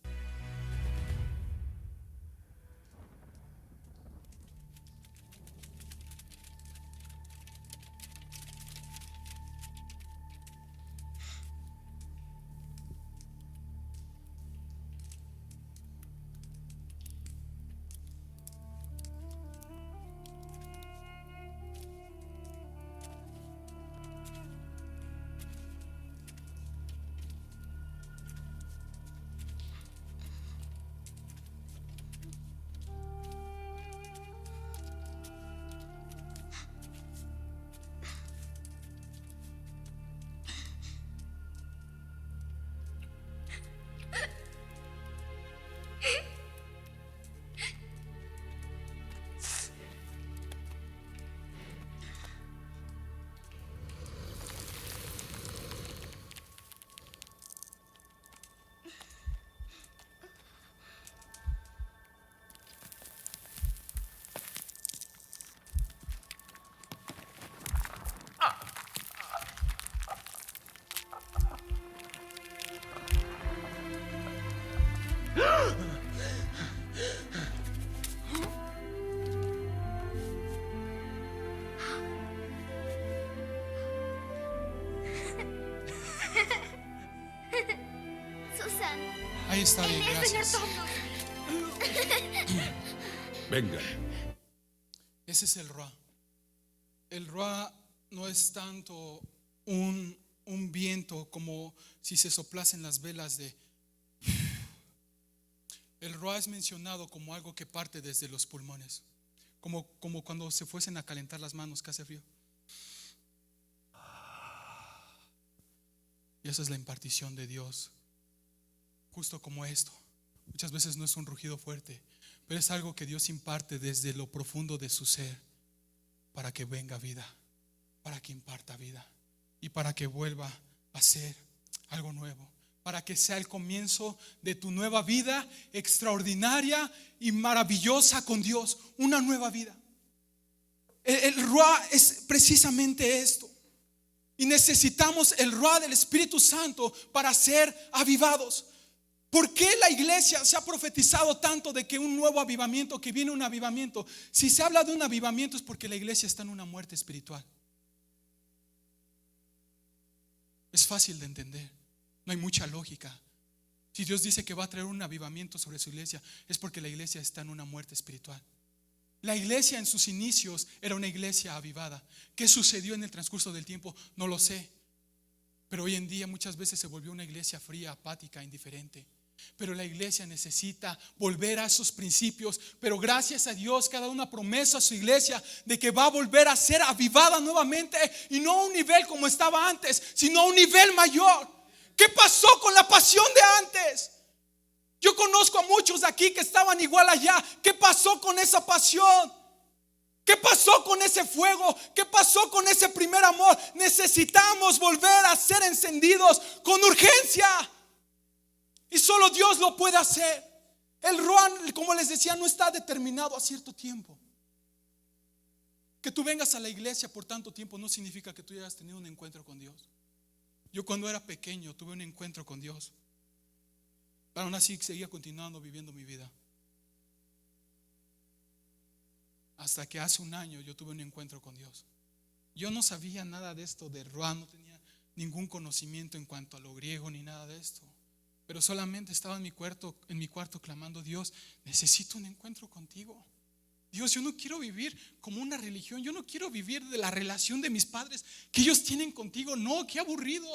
Susan. Ahí está bien, gracias. Vengan. Ese es el Ruá. El Ruá no es tanto un viento como si se soplasen las velas de... El Ruá es mencionado como algo que parte desde los pulmones, como cuando se fuesen a calentar las manos que hace frío. Y esa es la impartición de Dios, justo como esto. Muchas veces no es un rugido fuerte, pero es algo que Dios imparte desde lo profundo de su ser, para que venga vida, para que imparta vida y para que vuelva a ser algo nuevo, para que sea el comienzo de tu nueva vida extraordinaria y maravillosa con Dios, una nueva vida. El Ruá es precisamente esto. Y necesitamos el Ruá del Espíritu Santo para ser avivados. ¿Por qué la iglesia se ha profetizado tanto de que un nuevo avivamiento, que viene un avivamiento? Si se habla de un avivamiento es porque la iglesia está en una muerte espiritual. Es fácil de entender, no hay mucha lógica. Si Dios dice que va a traer un avivamiento sobre su iglesia, es porque la iglesia está en una muerte espiritual. La iglesia en sus inicios era una iglesia avivada. ¿Qué sucedió en el transcurso del tiempo? No lo sé. Pero hoy en día muchas veces se volvió una iglesia fría, apática, indiferente. Pero la iglesia necesita volver a esos principios. Pero gracias a Dios que ha dado una promesa a su iglesia de que va a volver a ser avivada nuevamente, y no a un nivel como estaba antes, sino a un nivel mayor. ¿Qué pasó con la pasión de antes? Yo conozco a muchos de aquí que estaban igual allá. ¿Qué pasó con esa pasión? ¿Qué pasó con ese fuego? ¿Qué pasó con ese primer amor? Necesitamos volver a ser encendidos con urgencia. Y solo Dios lo puede hacer. El Ruan, como les decía, no está determinado a cierto tiempo. Que tú vengas a la iglesia por tanto tiempo no significa que tú hayas tenido un encuentro con Dios. Yo cuando era pequeño tuve un encuentro con Dios, pero aún así seguía continuando viviendo mi vida. Hasta que hace un año yo tuve un encuentro con Dios. Yo no sabía nada de esto de Ruan, no tenía ningún conocimiento en cuanto a lo griego ni nada de esto. Pero solamente estaba en mi cuarto clamando: Dios, necesito un encuentro contigo. Dios, yo no quiero vivir como una religión. Yo no quiero vivir de la relación de mis padres que ellos tienen contigo. No, qué aburrido.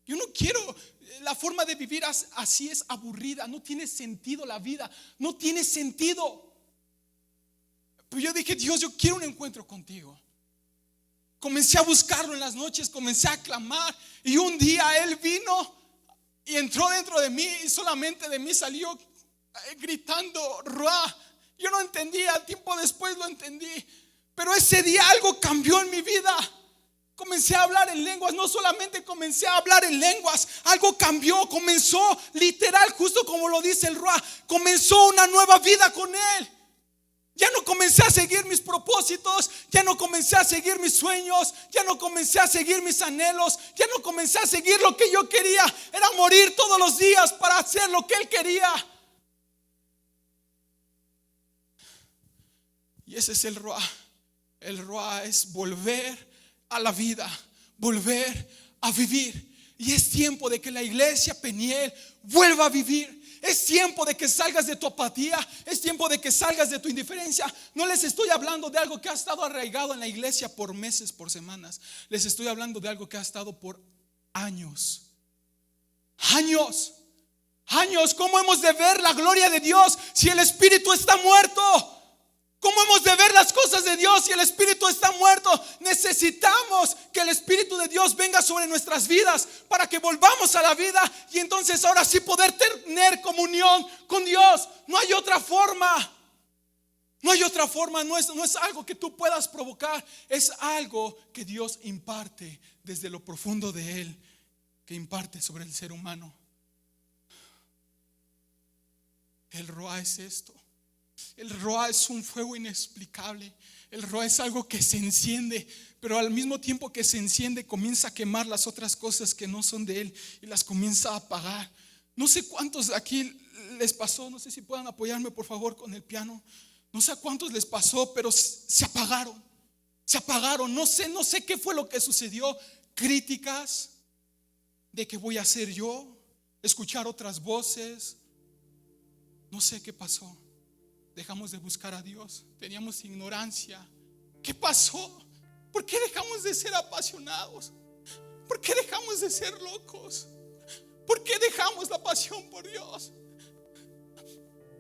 Yo no quiero. La forma de vivir así es aburrida. No tiene sentido la vida. No tiene sentido. Pero yo dije: Dios, yo quiero un encuentro contigo. Comencé a buscarlo en las noches, comencé a clamar, y un día Él vino y entró dentro de mí, y solamente de mí salió gritando Ruá. Yo no entendía, tiempo después lo entendí. Pero ese día algo cambió en mi vida. Comencé a hablar en lenguas. No solamente comencé a hablar en lenguas, algo cambió. Comenzó literal, justo como lo dice el Ruá, comenzó una nueva vida con Él. Ya no comencé a seguir mis propósitos, ya no comencé a seguir mis sueños, ya no comencé a seguir mis anhelos, ya no comencé a seguir lo que yo quería. Era morir todos los días para hacer lo que Él quería. Y ese es el Ruá. El Ruá es volver a la vida, volver a vivir. Y es tiempo de que la iglesia Peniel vuelva a vivir. Es tiempo de que salgas de tu apatía. Es tiempo de que salgas de tu indiferencia. No les estoy hablando de algo que ha estado arraigado en la iglesia por meses, por semanas. Les estoy hablando de algo que ha estado por años. Años. ¿Cómo hemos de ver la gloria de Dios si el Espíritu está muerto? ¿Cómo hemos de ver las cosas de Dios si el Espíritu está muerto? Necesitamos que el Espíritu de Dios venga sobre nuestras vidas para que volvamos a la vida, y entonces ahora sí poder tener comunión con Dios. No hay otra forma. No hay otra forma. No es algo que tú puedas provocar. Es algo que Dios imparte desde lo profundo de Él, que imparte sobre el ser humano. El Ruá es esto. El Ruá es un fuego inexplicable. El Ruá es algo que se enciende, pero al mismo tiempo que se enciende comienza a quemar las otras cosas que no son de Él y las comienza a apagar. No sé cuántos aquí les pasó. No sé si puedan apoyarme por favor con el piano. No sé a cuántos les pasó, pero se apagaron. Se apagaron. No sé qué fue lo que sucedió. Críticas de qué voy a hacer yo, escuchar otras voces. No sé qué pasó. Dejamos de buscar a Dios. Teníamos ignorancia. ¿Qué pasó? ¿Por qué dejamos de ser apasionados? ¿Por qué dejamos de ser locos? ¿Por qué dejamos la pasión por Dios?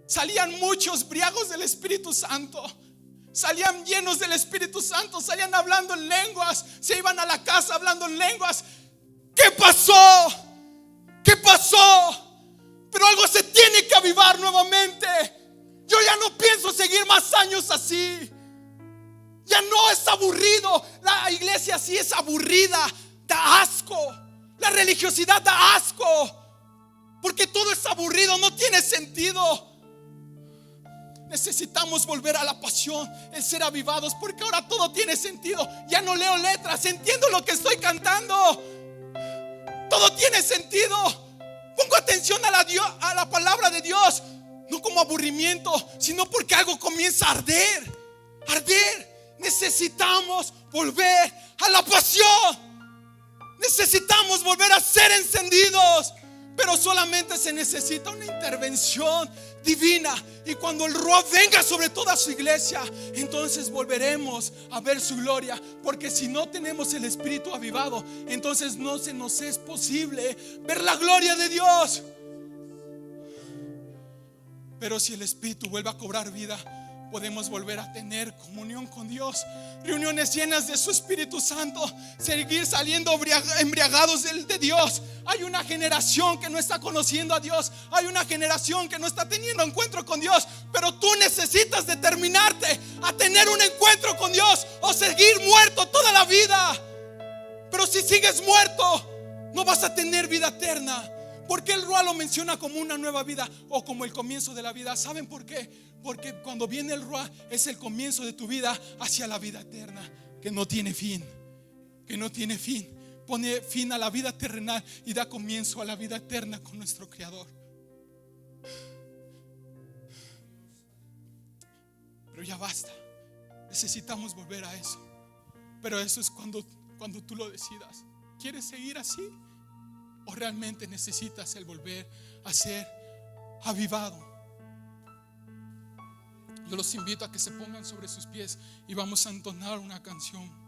Salían muchos briagos del Espíritu Santo. Salían llenos del Espíritu Santo. Salían hablando en lenguas. Se iban a la casa hablando en lenguas. ¿Qué pasó? ¿Qué pasó? Pero algo se tiene que avivar nuevamente. Yo ya no pienso seguir más años así. Ya no, es aburrido. La iglesia sí es aburrida. Da asco. La religiosidad da asco. Porque todo es aburrido, no tiene sentido. Necesitamos volver a la pasión, el ser avivados, porque ahora todo tiene sentido. Ya no leo letras, entiendo lo que estoy cantando. Todo tiene sentido. Pongo atención a la palabra de Dios, no como aburrimiento, sino porque algo comienza a arder. Necesitamos volver a la pasión. Necesitamos volver a ser encendidos. Pero solamente se necesita una intervención divina. Y cuando el Ruach venga sobre toda su iglesia, entonces volveremos a ver su gloria. Porque si no tenemos el espíritu avivado, entonces no se nos es posible ver la gloria de Dios. Pero si el espíritu vuelve a cobrar vida, podemos volver a tener comunión con Dios, reuniones llenas de su Espíritu Santo, seguir saliendo embriagados de Dios. Hay una generación que no está conociendo a Dios, hay una generación que no está teniendo encuentro con Dios. Pero tú necesitas determinarte a tener un encuentro con Dios o seguir muerto toda la vida. Pero si sigues muerto, no vas a tener vida eterna. Porque el Ruach lo menciona como una nueva vida o como el comienzo de la vida. ¿Saben por qué? Porque cuando viene el Ruach es el comienzo de tu vida hacia la vida eterna, que no tiene fin. Pone fin a la vida terrenal y da comienzo a la vida eterna con nuestro Creador. Pero ya basta. Necesitamos volver a eso. Pero eso es cuando tú lo decidas. ¿Quieres seguir así? ¿O realmente necesitas el volver a ser avivado? Yo los invito a que se pongan sobre sus pies y vamos a entonar una canción.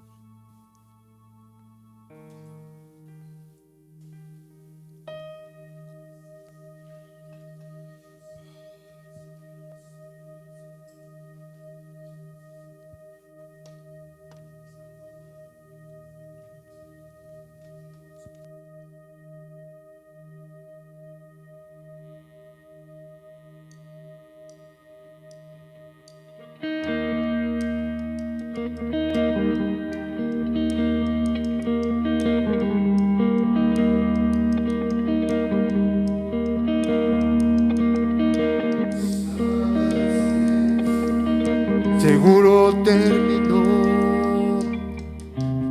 Seguro terminó,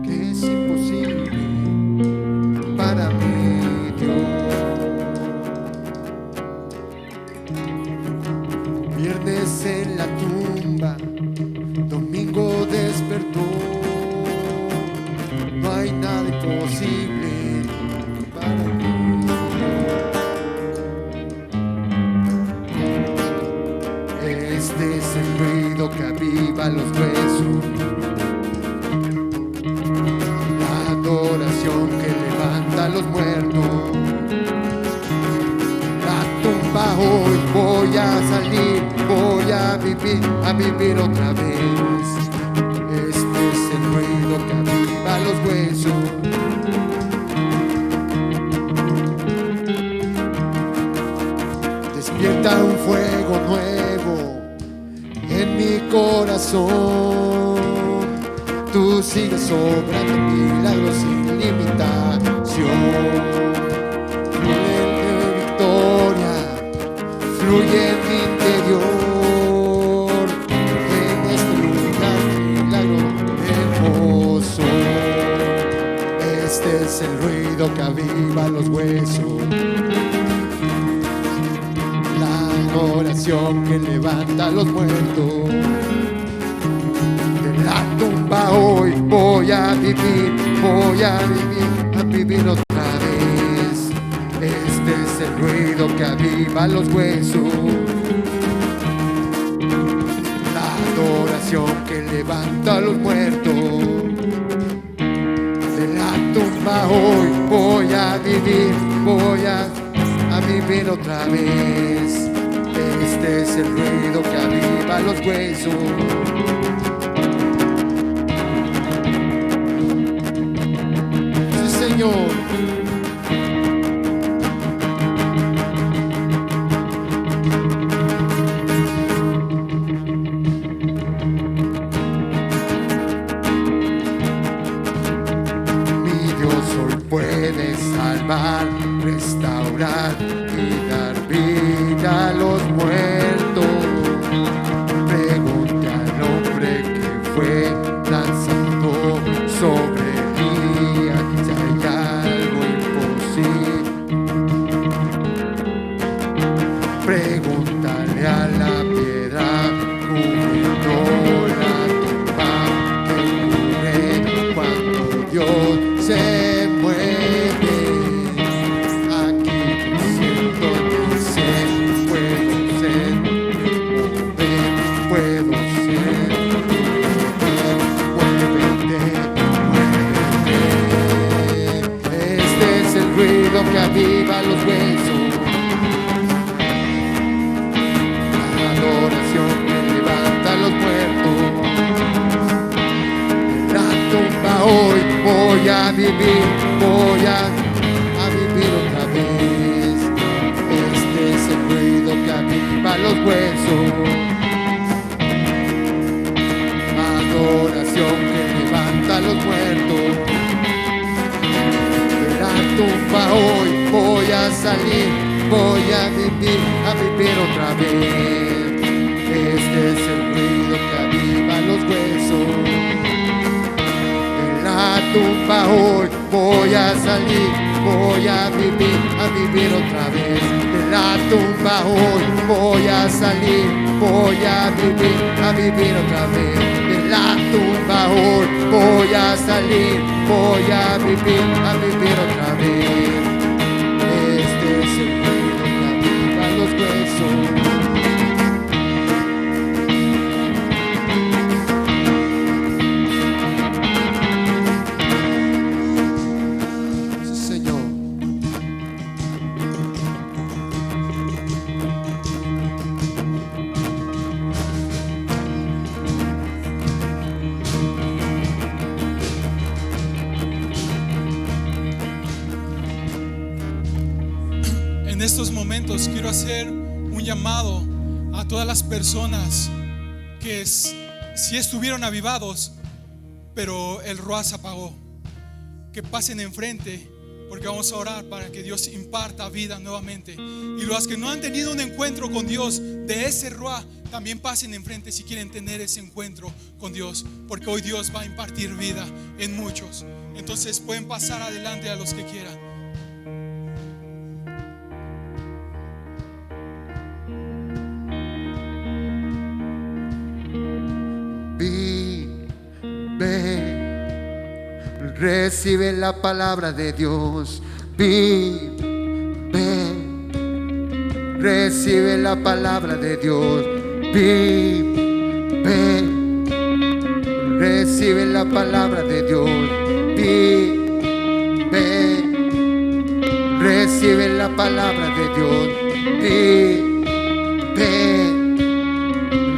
que es imposible para mí, Dios. Viernes en la tumba, domingo despertó. No hay nada imposible para mí. Este es el ruido que aviva los huesos, la adoración que levanta a los muertos. La tumba hoy voy a salir, voy a vivir otra vez. Este es el ruido que aviva los huesos. Despierta un fuego nuevo en mi corazón. Tú sigues obrando milagros sin limitación. De victoria fluye en mi interior. En este lugar milagro hermoso. Este es el ruido que aviva los huesos, la oración que levanta a los muertos. De la tumba hoy voy a vivir otra vez. Este es el ruido que aviva los huesos, la adoración que levanta a los muertos. De la tumba hoy voy a vivir otra vez. Este es el ruido que aviva los huesos. Sí, Señor. Mi Dios hoy puede salvar, restaurar y dar vida a los muertos. Pregunte al hombre que fue lanzado sobre Elías si hay algo imposible. aviva los huesos. La adoración que levanta a los muertos. En la tumba hoy voy a vivir otra vez. Este es el ruido que aviva los huesos. Adoración que levanta a los muertos. De la tumba hoy voy a salir, voy a vivir otra vez. Este es el ruido que aviva los huesos. De la tumba hoy voy a salir, voy a vivir otra vez. De la tumba hoy voy a salir, voy a vivir otra vez. De la tumba hoy voy a salir, voy a vivir otra vez. Este es el ruido que aviva los huesos. En estos momentos quiero hacer un llamado a todas las personas que si estuvieron avivados, pero el Ruach se apagó, que pasen enfrente, porque vamos a orar para que Dios imparta vida nuevamente. Y los que no han tenido un encuentro con Dios de ese Ruach, también pasen enfrente si quieren tener ese encuentro con Dios, porque hoy Dios va a impartir vida en muchos. Entonces pueden pasar adelante a los que quieran. Recibe la palabra de Dios. Vive. Recibe la palabra de Dios. Vive. Recibe la palabra de Dios. Vive. Recibe la palabra de Dios. Vive.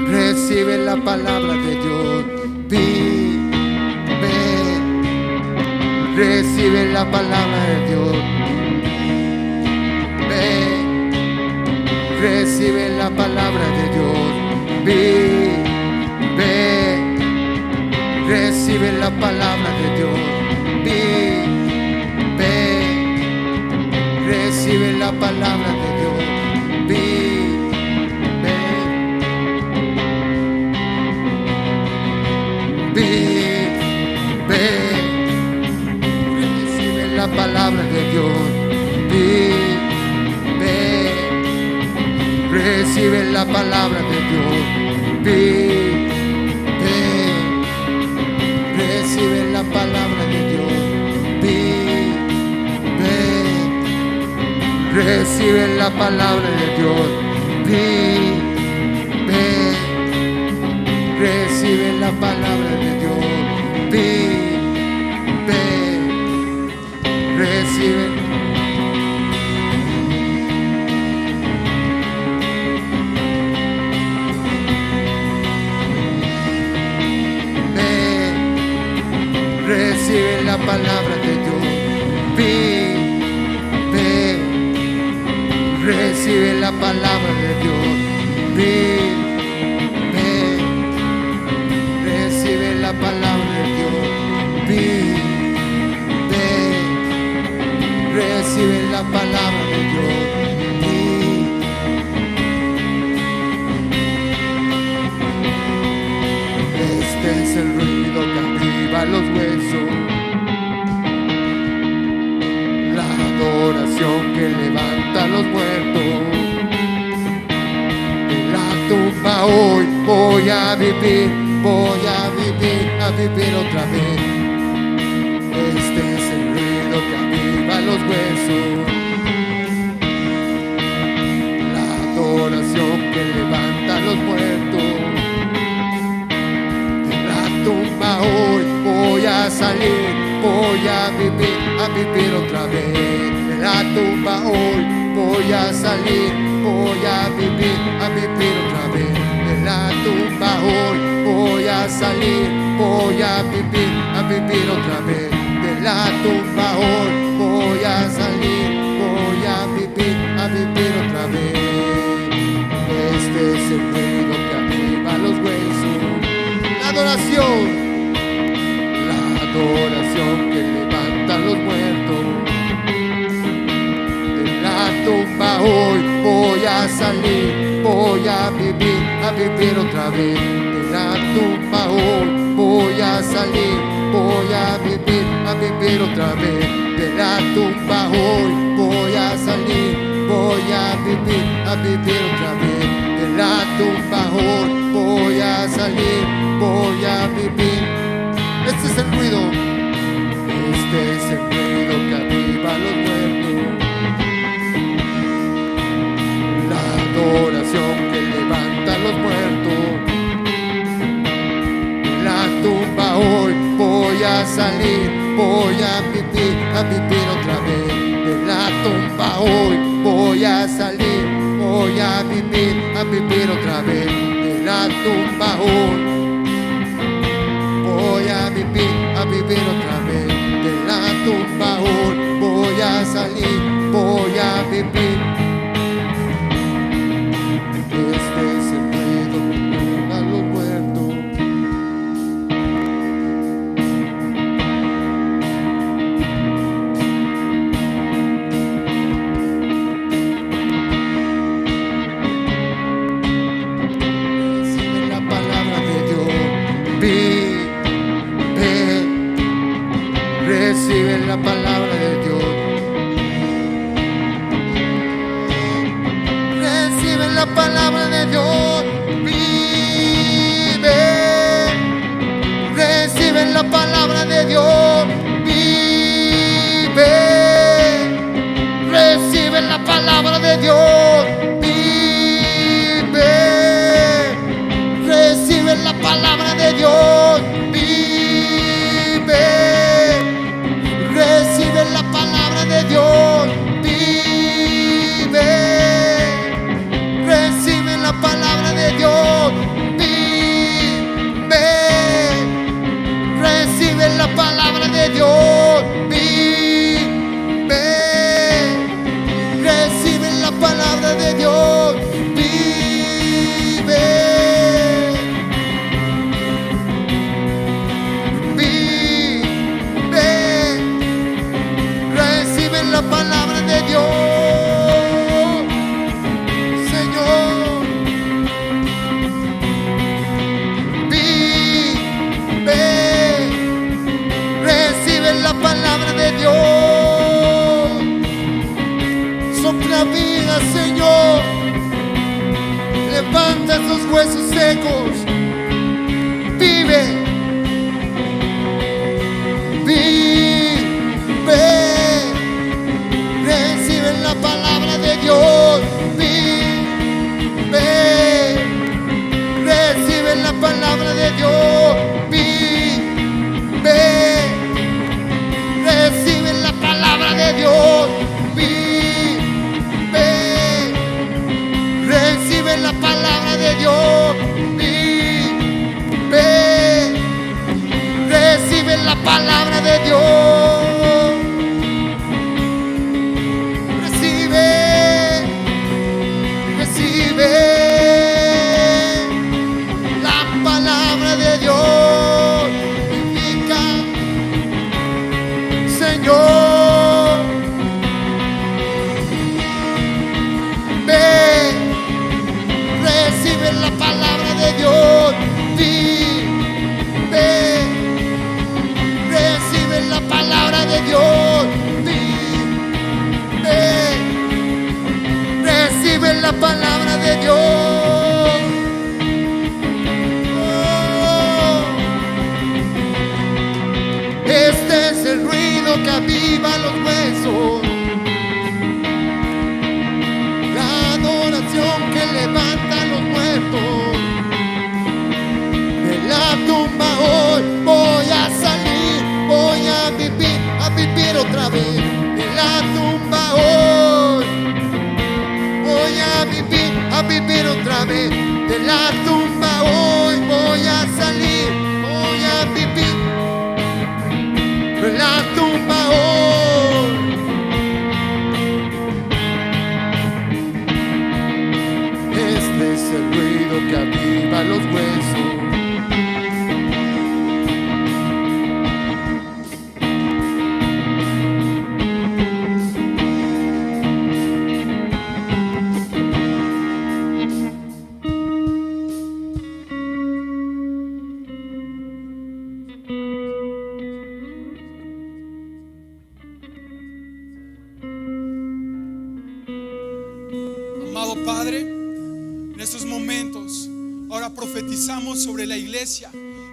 Recibe la palabra de Dios. Vive. Recibe la palabra de Dios. Ven. Recibe la palabra de Dios. Ven. Recibe la palabra de Dios. Ven. Recibe la palabra de Dios. Ven. La palabra de Dios. Vive. Recibe la palabra de Dios. Vive. Recibe la palabra de Dios. Vive. Recibe la palabra de Dios. Vive. Recibe la palabra de Dios. Vive. Recibe. Ven. Recibe la palabra de Dios. Ven. Recibe la palabra de Dios. Ven. Recibe la palabra de Dios. Recibe la palabra de Dios. Este es el ruido que aviva los huesos. La adoración que levanta a los muertos. En la tumba hoy voy a vivir otra vez. Este es el ruido que aviva los huesos. La adoración que levanta a los muertos. De la tumba hoy voy a salir, voy a vivir otra vez. De de la tumba hoy voy a salir, voy a vivir otra vez. De la tumba hoy voy a salir, voy a vivir otra vez. De la tumba hoy voy a salir, voy a vivir otra vez. Este es el ruido que aviva los huesos. La adoración que levanta a los muertos. De la tumba hoy voy a salir, voy a vivir otra vez. De la tumba hoy voy a salir, voy a vivir otra vez. De la tumba hoy voy a salir, voy a vivir otra vez. De la tumba hoy voy a salir, voy a vivir. Este es el ruido, este es el ruido que aviva a los muertos. La adoración que levanta a los muertos. De la tumba hoy voy a salir, voy a vivir otra vez. De la tumba hoy voy a salir, voy a vivir otra vez. De la tumba hoy voy a vivir otra vez. De la tumba hoy voy a salir, voy a vivir. Este es el ruido que aviva a los muertos. Recibe la palabra de Dios. Recibe la palabra de Dios. Recibe la palabra de Dios. Vive. Recibe la palabra de Dios. Vive. Recibe la palabra de Dios. Vive. Recibe la palabra de Dios. Vive. Recibe la palabra de Dios, vive. Recibe la palabra de Dios, vive. Recibe la palabra de Dios, vive. Recibe la palabra de Dios, vive. La palabra de Dios, Señor, vive. Recibe la palabra de Dios. Sopla vida, Señor. Levanta esos huesos secos. Vive. Vive. Recibe la palabra de Dios, vive. Recibe la palabra de Dios, vive. Recibe la palabra de Dios, vive. Recibe la palabra de Dios, vive. Recibe la palabra de Dios. La palabra de Dios vivifica, Señor. Ven, recibe la palabra de Dios, vive. Recibe la palabra de la tumba hoy voy a salir, voy a vivir. De la tumba hoy. Este es el ruido que aviva los huesos. Amado Padre, en estos momentos ahora profetizamos sobre la iglesia,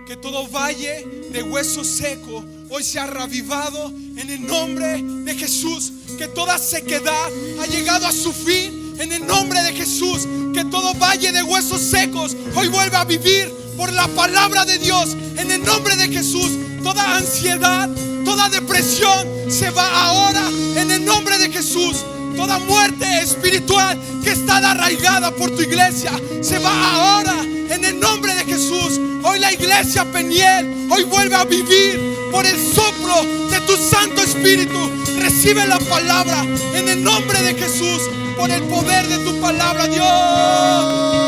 que todo valle de hueso seco hoy se ha revivado en el nombre de Jesús, que toda sequedad ha llegado a su fin en el nombre de Jesús, que todo valle de huesos secos hoy vuelve a vivir por la palabra de Dios en el nombre de Jesús. Toda ansiedad, toda depresión se va ahora en el nombre de Jesús. Toda muerte espiritual que está arraigada por tu iglesia se va ahora en el nombre de Jesús. Hoy la iglesia Peniel hoy vuelve a vivir por el soplo de tu Santo Espíritu. Recibe la palabra en el nombre de Jesús, por el poder de tu palabra, Dios.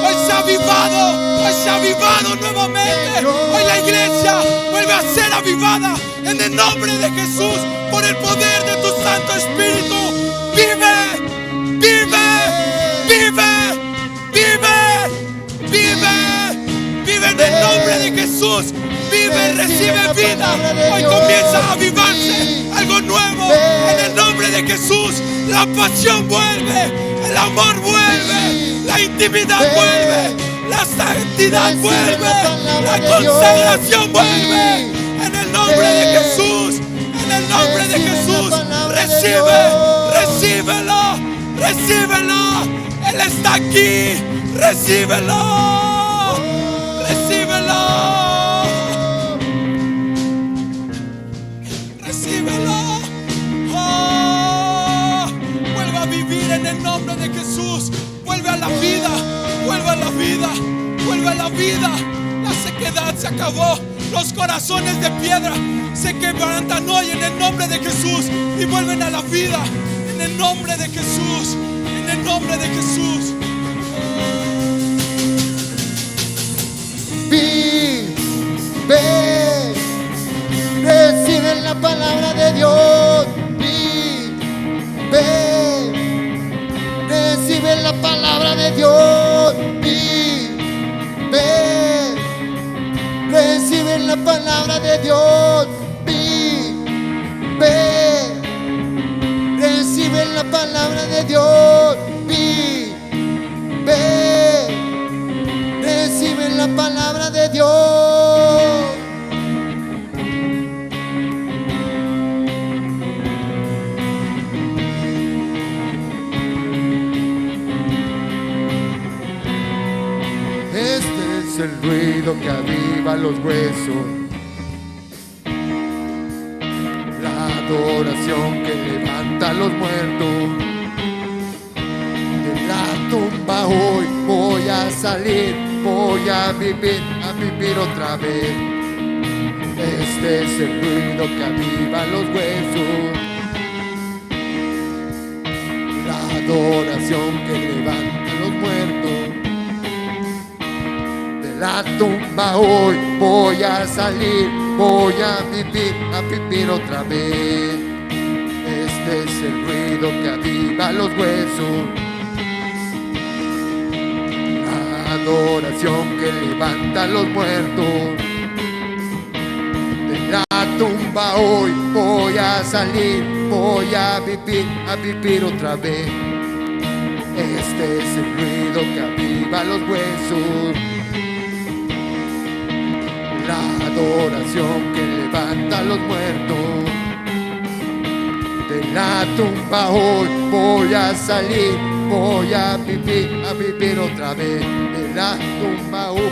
Hoy se ha avivado nuevamente. Hoy la iglesia vuelve a ser avivada en el nombre de Jesús, por el poder de tu Santo Espíritu. Vive, vive, vive, vive, vive, vive en el nombre de Jesús. Vive, recibe vida. Hoy comienza a avivarse algo nuevo en el nombre de Jesús. La pasión vuelve, el amor vuelve, la intimidad vuelve, la santidad vuelve, la consagración vuelve. En el nombre de Jesús, en el nombre de Jesús, recíbelo, recíbelo. Él está aquí, recíbelo, recíbelo. Recíbelo. Oh, vuelve a vivir en el nombre de Jesús. Vuelve a la vida, vuelve a la vida, vuelve a la vida. La sequedad se acabó. Los corazones de piedra se quebrantan hoy en el nombre de Jesús y vuelven a la vida en el nombre de Jesús, en el nombre de Jesús. Vive, recibe la palabra de Dios. Vive, recibe la palabra de Dios. Vive, recibe la palabra de Dios. Vive, recibe la palabra de Dios. Vive, recibe la palabra de Dios. Este es el ruido que aviva los huesos, la adoración que levanta a los muertos. De la tumba hoy voy a salir, voy a vivir otra vez. Este es el ruido que aviva los huesos, la adoración que levanta a los muertos. De la tumba hoy voy a salir, voy a vivir otra vez. Este es el ruido que aviva los huesos, la adoración que levanta a los muertos. De la tumba hoy voy a salir, voy a vivir otra vez. Este es el ruido que aviva los huesos, la adoración que levanta a los muertos. De la tumba hoy voy a salir, voy a vivir otra vez. De la tumba hoy,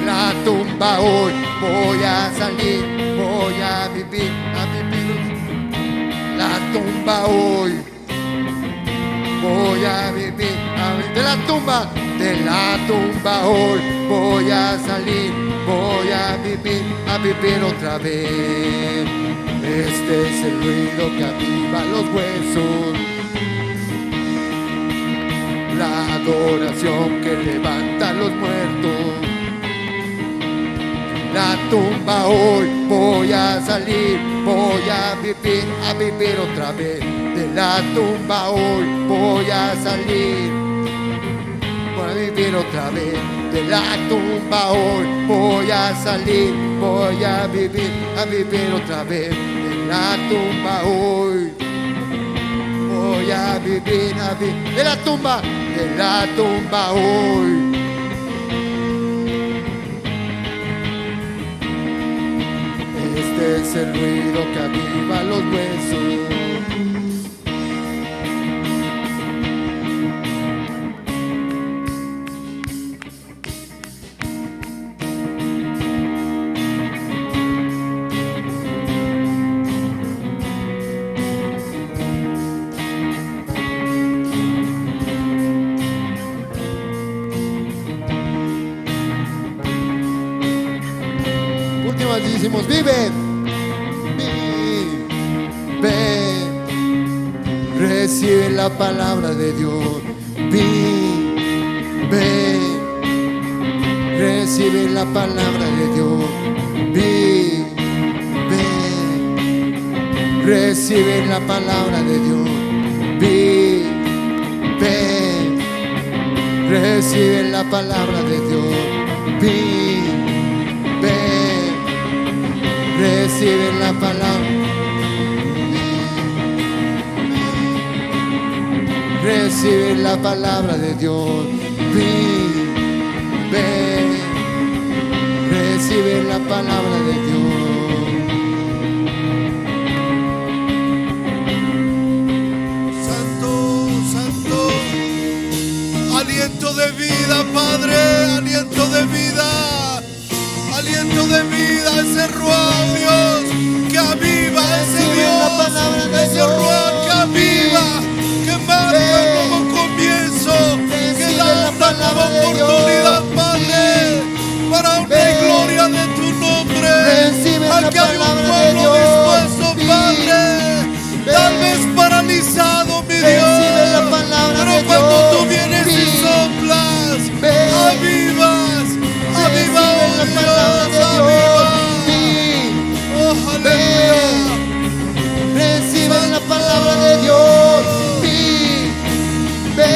la tumba hoy voy a salir, voy a vivir. La tumba hoy voy a vivir. De la tumba hoy voy a salir, voy a vivir otra vez. Este es el ruido que aviva los huesos, la adoración que levanta a los muertos. La tumba hoy voy a salir, voy a vivir otra vez. De la tumba hoy voy a salir, voy a vivir otra vez. De la tumba hoy voy a salir, voy a vivir otra vez. De la tumba hoy voy a vivir, de la tumba hoy. Este es el ruido que aviva los huesos. Decimos, vive, recibe la palabra de Dios, vive, recibe la palabra de Dios, vive, recibe la palabra de Dios, vive, recibe la palabra de Dios, vive, recibe la palabra, recibe la palabra de Dios, vive, recibe la palabra de Dios. Santo, santo, aliento de vida, Padre, aliento de vida, aliento de vida, ese ruaj, Dios, que aviva, ese Dios, ese ruaj que aviva, que marca un nuevo comienzo, que da una nueva oportunidad, Padre, para honra y gloria de tu nombre. Aquí hay un pueblo dispuesto, Padre, tal vez paralizado, mi Dios, pero cuando tú vienes y soplas, avivas, aviva, oh Dios, aviva. Oh, aleluya. Recibe la palabra de Dios, vive,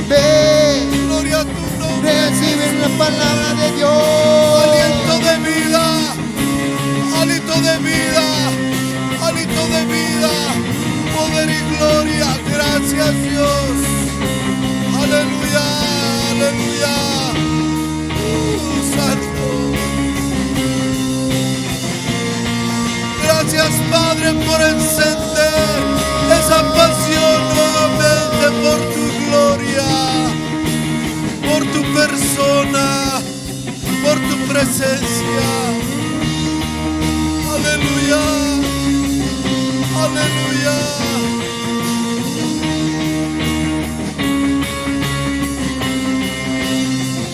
vive, Gloria a tu nombre. recibe la palabra de Dios. Aliento de vida, hálito de vida, hálito de vida, poder y gloria. Gracias, Dios. Aleluya, aleluya. Santo. Gracias, Padre, por encender esa pasión nuevamente por tu gloria, por tu persona, por tu presencia. Aleluya, aleluya.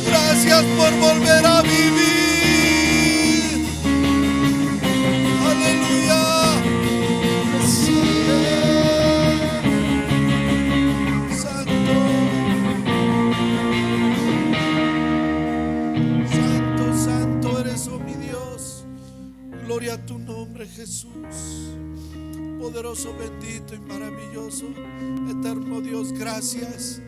Gracias por volver a vivir. Aleluya. Santo, santo, santo eres, oh mi Dios. Gloria a tu nombre, Jesús. Poderoso, bendito y maravilloso, eterno Dios, gracias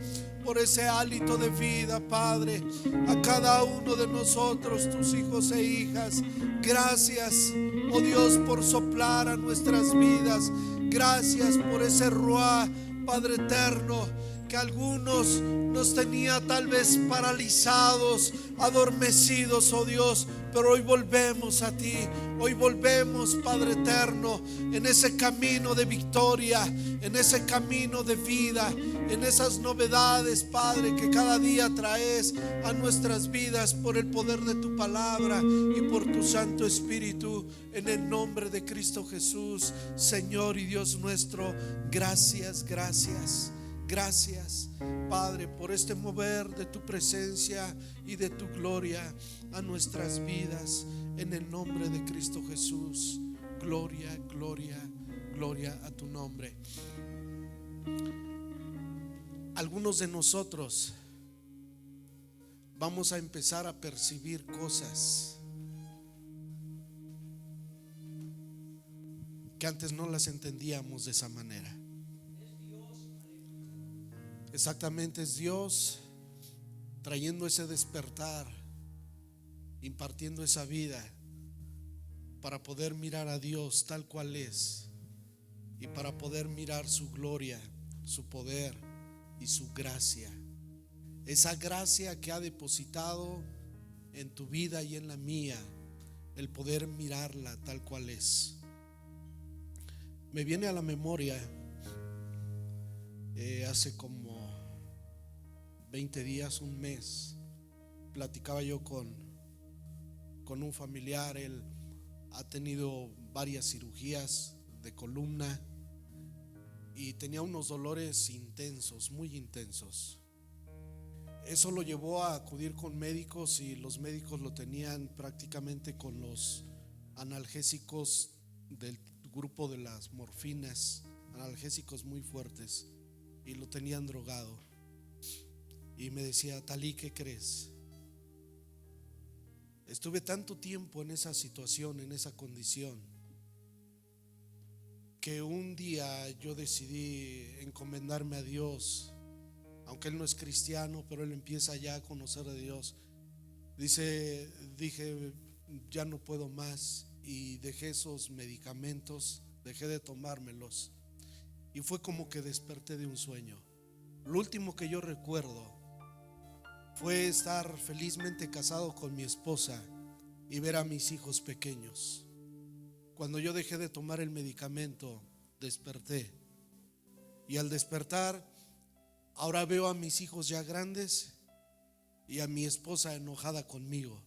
por ese hálito de vida, Padre, a cada uno de nosotros, tus hijos e hijas. Gracias, oh Dios, por soplar a nuestras vidas. Gracias por ese ruaj, Padre eterno, que algunos nos tenía tal vez paralizados, adormecidos, oh Dios, pero hoy volvemos a ti. Hoy volvemos, Padre eterno, en ese camino de victoria, en ese camino de vida, en esas novedades, Padre, que cada día traes a nuestras vidas por el poder de tu palabra y por tu Santo Espíritu. En el nombre de Cristo Jesús, Señor y Dios nuestro, gracias, gracias. Gracias, Padre, por este mover de tu presencia y de tu gloria a nuestras vidas. En el nombre de Cristo Jesús, gloria, gloria, gloria a tu nombre. Algunos de nosotros vamos a empezar a percibir cosas que antes no las entendíamos de esa manera. Exactamente, es Dios trayendo ese despertar, impartiendo esa vida para poder mirar a Dios tal cual es y para poder mirar su gloria, su poder y su gracia. Esa gracia que ha depositado en tu vida y en la mía, el poder mirarla tal cual es. Me viene a la memoria hace como 20 días, un mes, platicaba yo con un familiar. Él ha tenido varias cirugías de columna y tenía unos dolores intensos, muy intensos. Eso lo llevó a acudir con médicos y los médicos lo tenían prácticamente con los analgésicos del grupo de las morfinas, analgésicos muy fuertes, y lo tenían drogado. Y me decía: Talí, ¿qué crees? Estuve tanto tiempo en esa situación, en esa condición, que un día yo decidí encomendarme a Dios. Aunque él no es cristiano, pero él empieza ya a conocer a Dios. Dije, ya no puedo más, y dejé esos medicamentos, dejé de tomármelos, y fue como que desperté de un sueño. Lo último que yo recuerdo fue estar felizmente casado con mi esposa y ver a mis hijos pequeños. Cuando yo dejé de tomar el medicamento, desperté, y al despertar ahora veo a mis hijos ya grandes y a mi esposa enojada conmigo.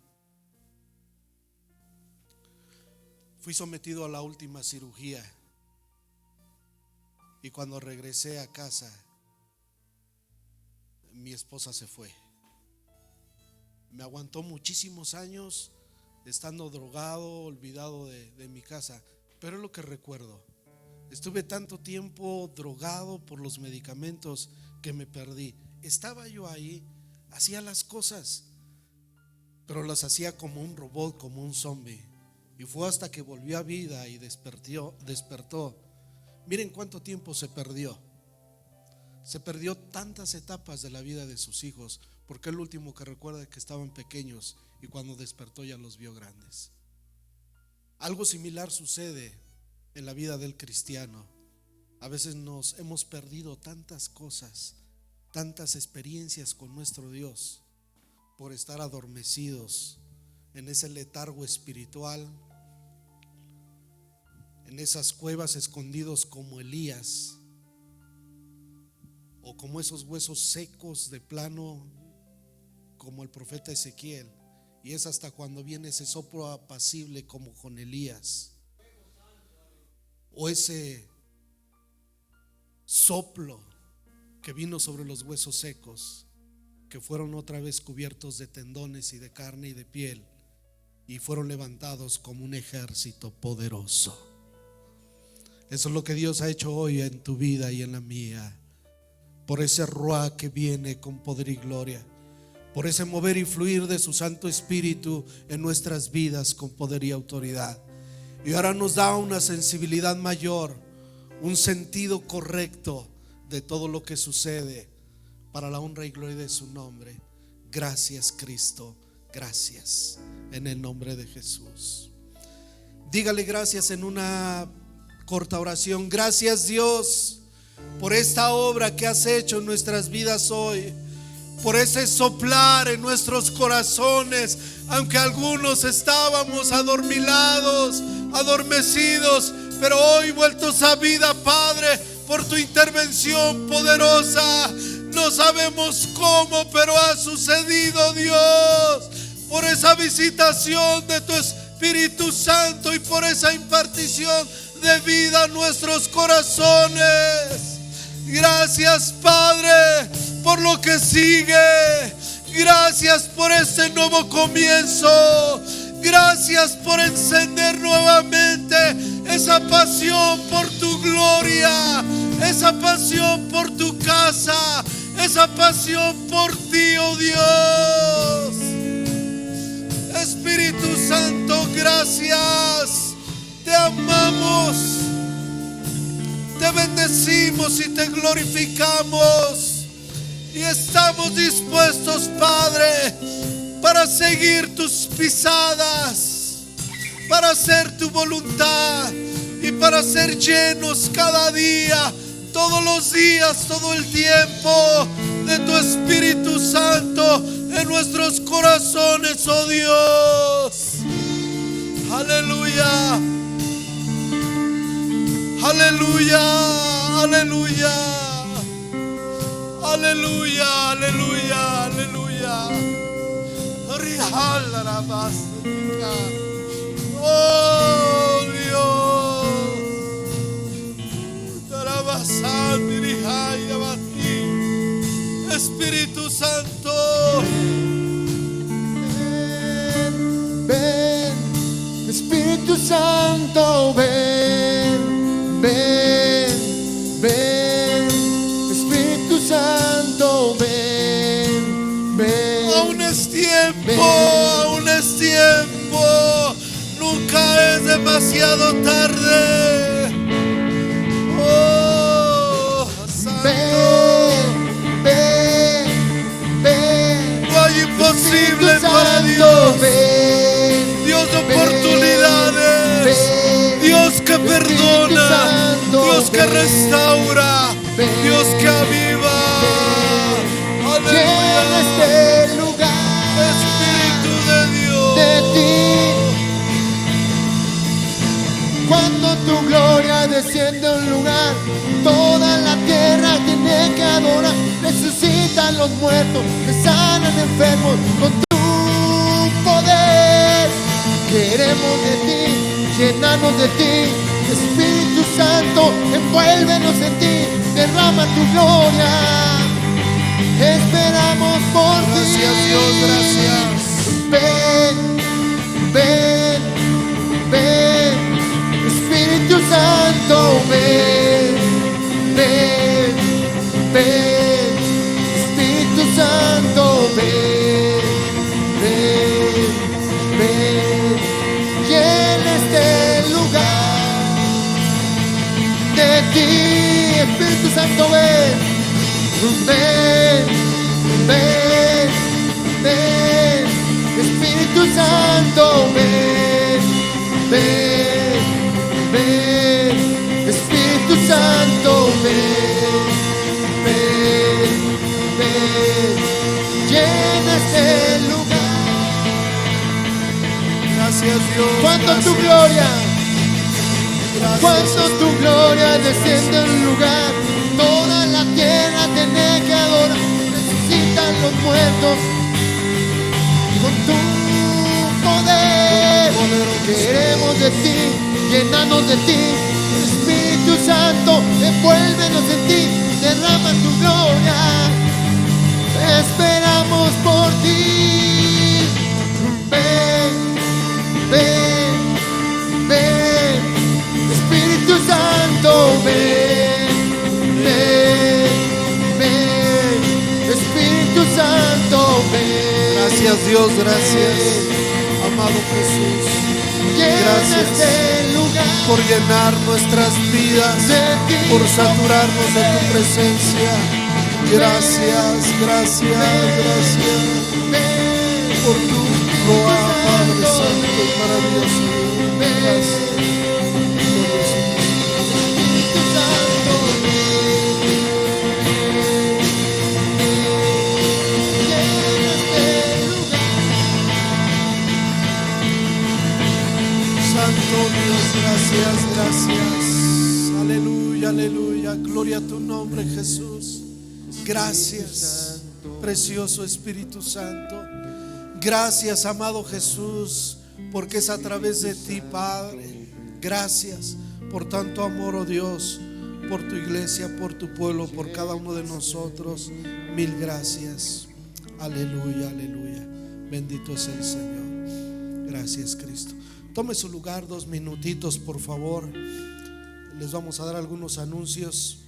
Fui sometido a la última cirugía, y cuando regresé a casa, mi esposa se fue. Me aguantó muchísimos años estando drogado, olvidado de mi casa, pero es lo que recuerdo. Estuve tanto tiempo drogado por los medicamentos que me perdí. Estaba yo ahí, hacía las cosas, pero las hacía como un robot, como un zombie. Y fue hasta que volvió a vida y despertó. Miren cuánto tiempo se perdió. Se perdió tantas etapas de la vida de sus hijos, porque el último que recuerda es que estaban pequeños y cuando despertó ya los vio grandes. Algo similar sucede en la vida del cristiano. A veces nos hemos perdido tantas cosas, tantas experiencias con nuestro Dios, por estar adormecidos en ese letargo espiritual, en esas cuevas escondidos como Elías, o como esos huesos secos de plano como el profeta Ezequiel. Y es hasta cuando viene ese soplo apacible como con Elías, o ese soplo que vino sobre los huesos secos, que fueron otra vez cubiertos de tendones y de carne y de piel, y fueron levantados como un ejército poderoso. Eso es lo que Dios ha hecho hoy en tu vida y en la mía, por ese ruá que viene con poder y gloria, por ese mover y fluir de su Santo Espíritu en nuestras vidas con poder y autoridad. Y ahora nos da una sensibilidad mayor, un sentido correcto de todo lo que sucede para la honra y gloria de su nombre. Gracias, Cristo, gracias, en el nombre de Jesús. Dígale gracias en una corta oración. Gracias, Dios, por esta obra que has hecho en nuestras vidas hoy, por ese soplar en nuestros corazones, aunque algunos estábamos adormilados, adormecidos, pero hoy vueltos a vida, Padre, por tu intervención poderosa. No sabemos cómo, pero ha sucedido, Dios, por esa visitación de tu Espíritu Santo y por esa impartición de vida a nuestros corazones. Gracias, Padre, por lo que sigue. Gracias por este nuevo comienzo. Gracias por encender nuevamente esa pasión por tu gloria, esa pasión por tu casa, esa pasión por ti, oh Dios. Espíritu Santo, gracias. Te amamos, te bendecimos y te glorificamos. Y estamos dispuestos, Padre, para seguir tus pisadas, para hacer tu voluntad y para ser llenos cada día, todos los días, todo el tiempo de tu Espíritu Santo en nuestros corazones, oh Dios. Aleluya, aleluya, aleluya, aleluya, aleluya, aleluya. Oh Dios, Espíritu Santo, ven, Espíritu Santo, ven, ven, ven, Espíritu Santo, ven, ven. Aún es tiempo, aún es tiempo, nunca es demasiado tarde. Oh, Santo, ven, ven, no hay imposible Espíritu para Santo, Dios. ven, Dios de ven, oportunidades, ven, Dios que Espíritu perdona, Santo, Dios que ven, restaura, ven, Dios que aviva. llena Aleluya, este lugar Espíritu de Dios. de ti. Cuando tu gloria desciende a un lugar, toda la tierra tiene que adorar. Resucitan los muertos, se sanan enfermos con tu poder. Queremos de ti, llenarnos de ti. Espíritu Santo, envuélvenos en ti, derrama tu gloria. Esperamos por ti. Gracias, Dios, gracias. Ven, ven, ven, Espíritu Santo, ven, ven, ven, Espíritu Santo, ven, ven, ven, llena este lugar de ti, Espíritu Santo, ven. Ven, ven, ven, Espíritu Santo, ven, ven, ven, Espíritu Santo, ven, ven, ven, llena este lugar. Gracias, Dios. Cuando tu gracias. gloria, Gracias, cuando tu gloria desciende en un lugar, toda la tierra tiene que adorar. Resucitan los muertos con tu poder. Queremos de ti, llenarnos de ti. Espíritu Santo, envuélvenos en ti, derrama tu gloria. Esperamos por ti. Ven, ven, ven, Espíritu Santo, ven, ven, ven, Espíritu Santo, ven. Gracias, Dios, gracias. Amado Jesús, Llena este lugar por llenar nuestras vidas, de ti, por saturarnos de tu presencia. Gracias, gracias, gracias ven, por tu Roa, Padre Santo y maravilloso. Gracias. Espíritu Santo, ven. Gloria a tu nombre, Jesús. Gracias, precioso Espíritu Santo. Gracias, amado Jesús, porque es a través de ti, Padre. Gracias por tanto amor, oh Dios, por tu iglesia, por tu pueblo, por cada uno de nosotros. Mil gracias. Aleluya, aleluya. Bendito es el Señor. Gracias, Cristo. Tome su lugar 2 minutitos, por favor. Les vamos a dar algunos anuncios.